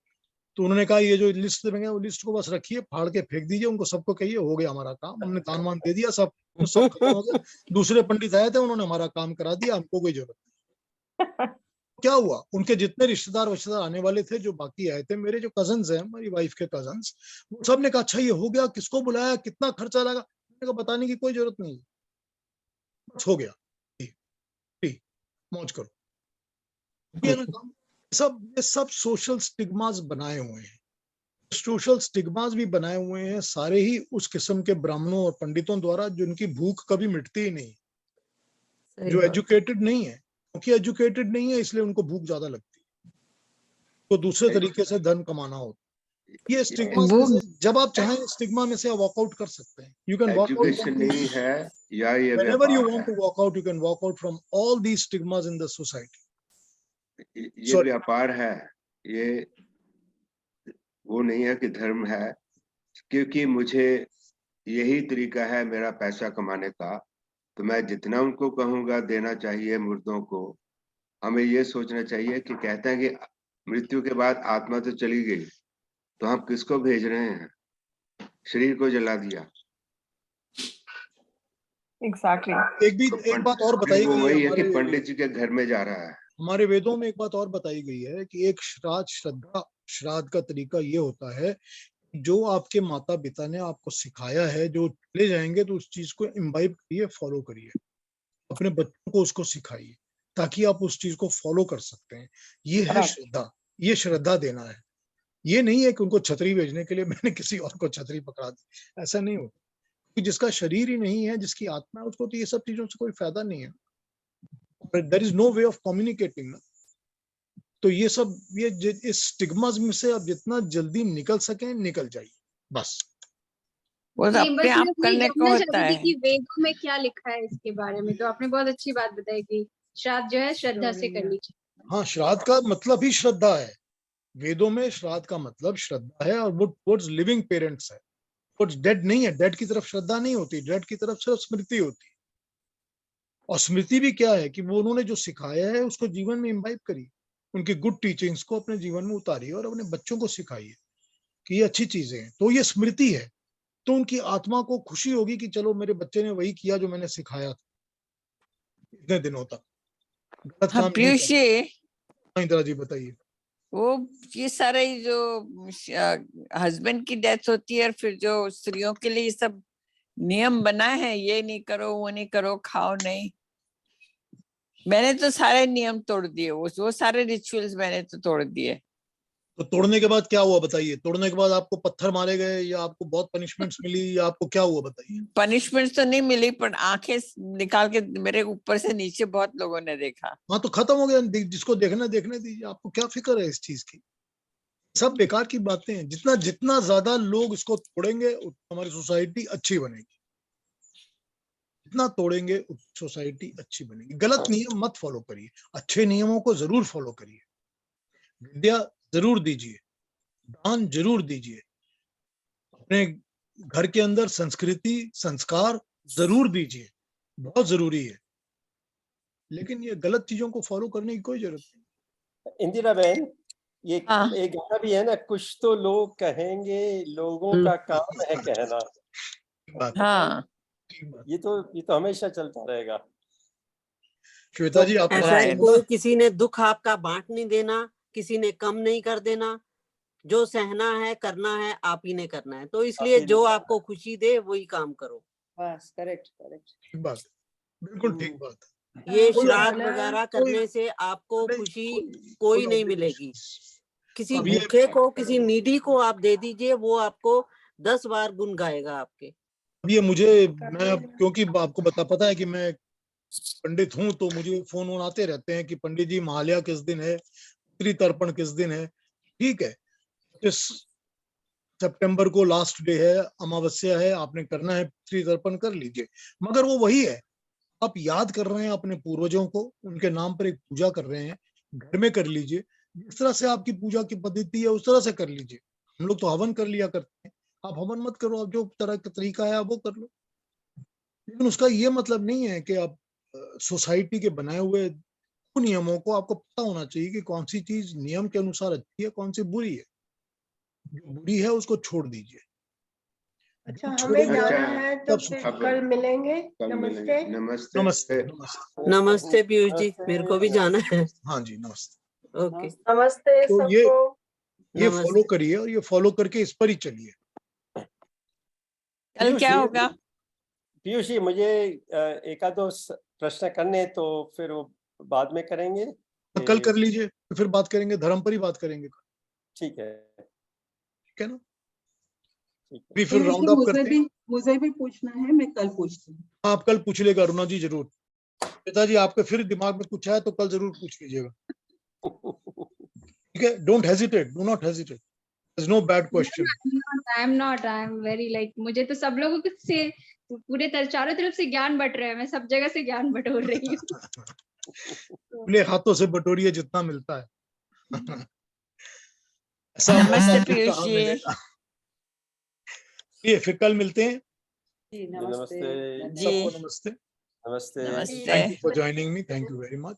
तो उन्होंने कहा ये जो लिस्ट देंगे वो लिस्ट को बस रखिए, फाड़ के फेंक दीजिए, उनको सबको कहिए हो गया हमारा काम, हमने दान वान दे दिया, सब तो सब खत्म हो गया। दूसरे पंडित आए थे, उन्होंने हमारा काम करा दिया, हमको कोई जरूरत नहीं। क्या हुआ, उनके जितने रिश्तेदार आने वाले थे, जो बाकी आए थे, मेरे जो कजन्स हैं, हमारी वाइफ के कजन्स, वो सब ने कहा अच्छा ये हो गया, किसको बुलाया, कितना खर्चा लगा। मैंने कहा बताने की कोई जरूरत नहीं, बस हो गया, ठीक, मौज करो। ये ना काम, ये सब सोशल स्टिग्मास बनाए हुए हैं। सोशल स्टिग्मास भी बनाए हुए हैं सारे ही उस किस्म के ब्राह्मणों और पंडितों द्वारा, जिनकी भूख कभी मिटती ही नहीं, जो एजुकेटेड नहीं है। क्योंकि एजुकेटेड नहीं है इसलिए उनको भूख ज्यादा लगती है, तो दूसरे तरीके से धन कमाना होता है। ये स्टिग्मा में से जब आप चाहें स्टिग्मा में से वॉकआउट कर सकते हैं। You can walk out education नहीं है या ये whenever you व्यापार want है, to walk out, you can walk out from all these stigmas in the society. ये व्यापार है, ये वो नहीं है कि धर्म है। क्योंकि मुझे यही तरीका है मेरा पैसा कमाने का, तो मैं जितना उनको कहूंगा देना चाहिए मुर्दों को। हमें ये सोचना चाहिए कि कहते हैं कि मृत्यु के बाद आत्मा तो चली गई, तो हम किसको भेज रहे हैं? शरीर को जला दिया। एक बात और बताई वो गई है वही है कि पंडित जी के घर में जा रहा है। हमारे वेदों में एक बात और बताई गई है कि एक श्राद्ध का तरीका ये होता है, जो आपके माता पिता ने आपको सिखाया है, जो चले जाएंगे तो उस चीज को इम्बाइब करिए, फॉलो करिए, अपने बच्चों को उसको सिखाइए, ताकि आप उस चीज को फॉलो कर सकते हैं। ये है श्रद्धा, ये श्रद्धा देना है। ये नहीं है कि उनको छतरी भेजने के लिए मैंने किसी और को छतरी पकड़ा दी, ऐसा नहीं होता। जिसका शरीर ही नहीं है, जिसकी आत्मा है, उसको तो ये सब चीजों से कोई फायदा नहीं है। There is no way of communicating. तो ये सब, ये इस स्टिग्मास में से आप जितना जल्दी निकल सके निकल जाइए, बस। वो अपने आप करने को होता है कि वेदों में क्या लिखा है इसके बारे में। तो आपने बहुत अच्छी बात बताई कि श्राद्ध जो है श्रद्धा से करनी चाहिए। हाँ, श्राद्ध का मतलब ही श्रद्धा है। वेदों में श्राद्ध का मतलब श्रद्धा है, और वो टुवर्ड्स लिविंग पेरेंट्स है, टुवर्ड्स डेड नहीं है। डेड की तरफ श्रद्धा नहीं होती, डेड की तरफ सिर्फ स्मृति होती है। और स्मृति भी क्या है कि वो उन्होंने जो सिखाया है उसको जीवन में इम्बाइब करिए, उनकी गुड टीचिंग्स को अपने जीवन में उतारिए और अपने बच्चों को सिखाइए कि ये अच्छी चीजें हैं। तो ये स्मृति है, तो उनकी आत्मा को खुशी होगी कि चलो मेरे बच्चे ने वही किया जो मैंने सिखाया था इतने दिनों तक, गलत काम नहीं किया। इंदिरा जी बताइए। वो ये सारा ही जो हस्बैंड की डेथ होती है, फिर जो स्त्रियों के लिए सब नियम बना है, ये नहीं करो, वो नहीं करो, खाओ नहीं, मैंने तो सारे नियम तोड़ दिए, वो सारे रिचुअल्स मैंने तो तोड़ दिए। तो तोड़ने के बाद क्या हुआ बताइए? तोड़ने के बाद आपको पत्थर मारे गए या आपको बहुत पनिशमेंट्स मिली या आपको क्या हुआ बताइए? पनिशमेंट तो नहीं मिली, पर आंखें निकाल के मेरे ऊपर से नीचे बहुत लोगों ने देखा। हाँ तो खत्म हो गया, जिसको देखना देखने दीजिए, आपको क्या फिक्र है इस चीज की? सब बेकार की बातें हैं। जितना जितना ज्यादा लोग इसको तोड़ेंगे उतना हमारी सोसाइटी अच्छी बनेगी। जितना तोड़ेंगे उतनी सोसाइटी अच्छी बनेगी। गलत नियम मत फॉलो करिए, अच्छे नियमों को जरूर फॉलो करिए। विद्या जरूर दीजिए, दान जरूर दीजिए, अपने घर के अंदर संस्कृति संस्कार जरूर दीजिए, बहुत जरूरी है। लेकिन ये गलत चीजों को फॉलो करने की कोई जरूरत नहीं। इंदिरा बहन, ये हाँ। एक गाना भी है ना, कुछ तो लोग कहेंगे, लोगों का काम है कहना। बात हाँ, ठीक बात। ये तो हमेशा चलता रहेगा। श्वेता जी आपको ऐसा है, Right. कोई किसी ने दुख आपका बांट नहीं देना, किसी ने कम नहीं कर देना। जो सहना है करना है आप ही ने करना है, तो इसलिए आप ही ने जो करना आपको खुशी दे वही काम करो। बस करेक्ट करेक्ट। ठीक बात, बिल्कुल ठीक बात है। ये कोई श्राद्ध गाना- वगैरह कोई- करने से आपको नहीं, खुशी कोई कोई नहीं objections। मिलेगी। किसी अब ये- भूखे को, किसी नीडी को आप दे दीजिए, वो आपको 10 बार गुन गाएगा आपके। अब ये मुझे, मैं क्योंकि आपको पता है कि मैं पंडित हूं, तो मुझे फोन वोन आते रहते हैं कि पंडित जी महालया किस दिन है, पितृ तर्पण किस दिन है। ठीक है, 25 सितंबर को लास्ट डे है, अमावस्या है, आपने करना है पितृ तर्पण कर लीजिए। मगर वो वही है, आप याद कर रहे हैं अपने पूर्वजों को, उनके नाम पर एक पूजा कर रहे हैं, घर में कर लीजिए। जिस तरह से आपकी पूजा की पद्धति है उस तरह से कर लीजिए। हम लोग तो हवन कर लिया करते हैं, आप हवन मत करो, आप जो तरह का तरीका है आप वो कर लो। लेकिन उसका ये मतलब नहीं है कि आप सोसाइटी के बनाए हुए नियमों को, आपको पता होना चाहिए कि कौन सी चीज नियम के अनुसार अच्छी है, कौन सी बुरी है। जो बुरी है उसको छोड़ दीजिए। अच्छा, जो हमें छोड़ेंगे जाना अच्छा, है तो तब फिर अब कल मिलेंगे। कल नमस्ते। मिलेंगे। नमस्ते। नमस्ते नमस्ते। नमस्ते पीयूष जी, मेरे को भी जाना है। हाँ जी नमस्ते। ओके, नमस्ते तो सबको। ये नमस्ते। फॉलो करिए और ये फॉलो करके इस पर ही चलिए। कल पीयूष क्या जी- होगा? पीयूष जी, मुझे एक आधो प्रश्न करने, तो फिर वो बाद में करेंगे। तो कल कर लीजिए, तो फिर बात करेंगे, धर्म पर ही बात करेंगे। ठीक है, ठीक है ना? ठीक है। भी फिर राउंड अप करते हैं। मुझे भी पूछना है, मैं कल पूछती हूँ। आप कल पूछ लेगा अरुणा जी जरूर। पिताजी आपके फिर दिमाग में कुछ है तो कल जरूर पूछ लीजिएगा। ठीक है, don't hesitate, do not hesitate, there is no bad question. I am very like, मुझे तो सब लोगों से पूरे चारों तरफ से ज्ञान बट रहे हैं, मैं सब जगह से ज्ञान बटोर रही हूँ। खुले हाथों से बटोरिए जितना मिलता है। ऐसा नमस्ते मौका फिर पीयूष कहाँ जी। मिलेगा? ये फिर कल मिलते हैं। जी नमस्ते जी। सबको नमस्ते। नमस्ते। नमस्ते। Thank you for joining me, thank you very much.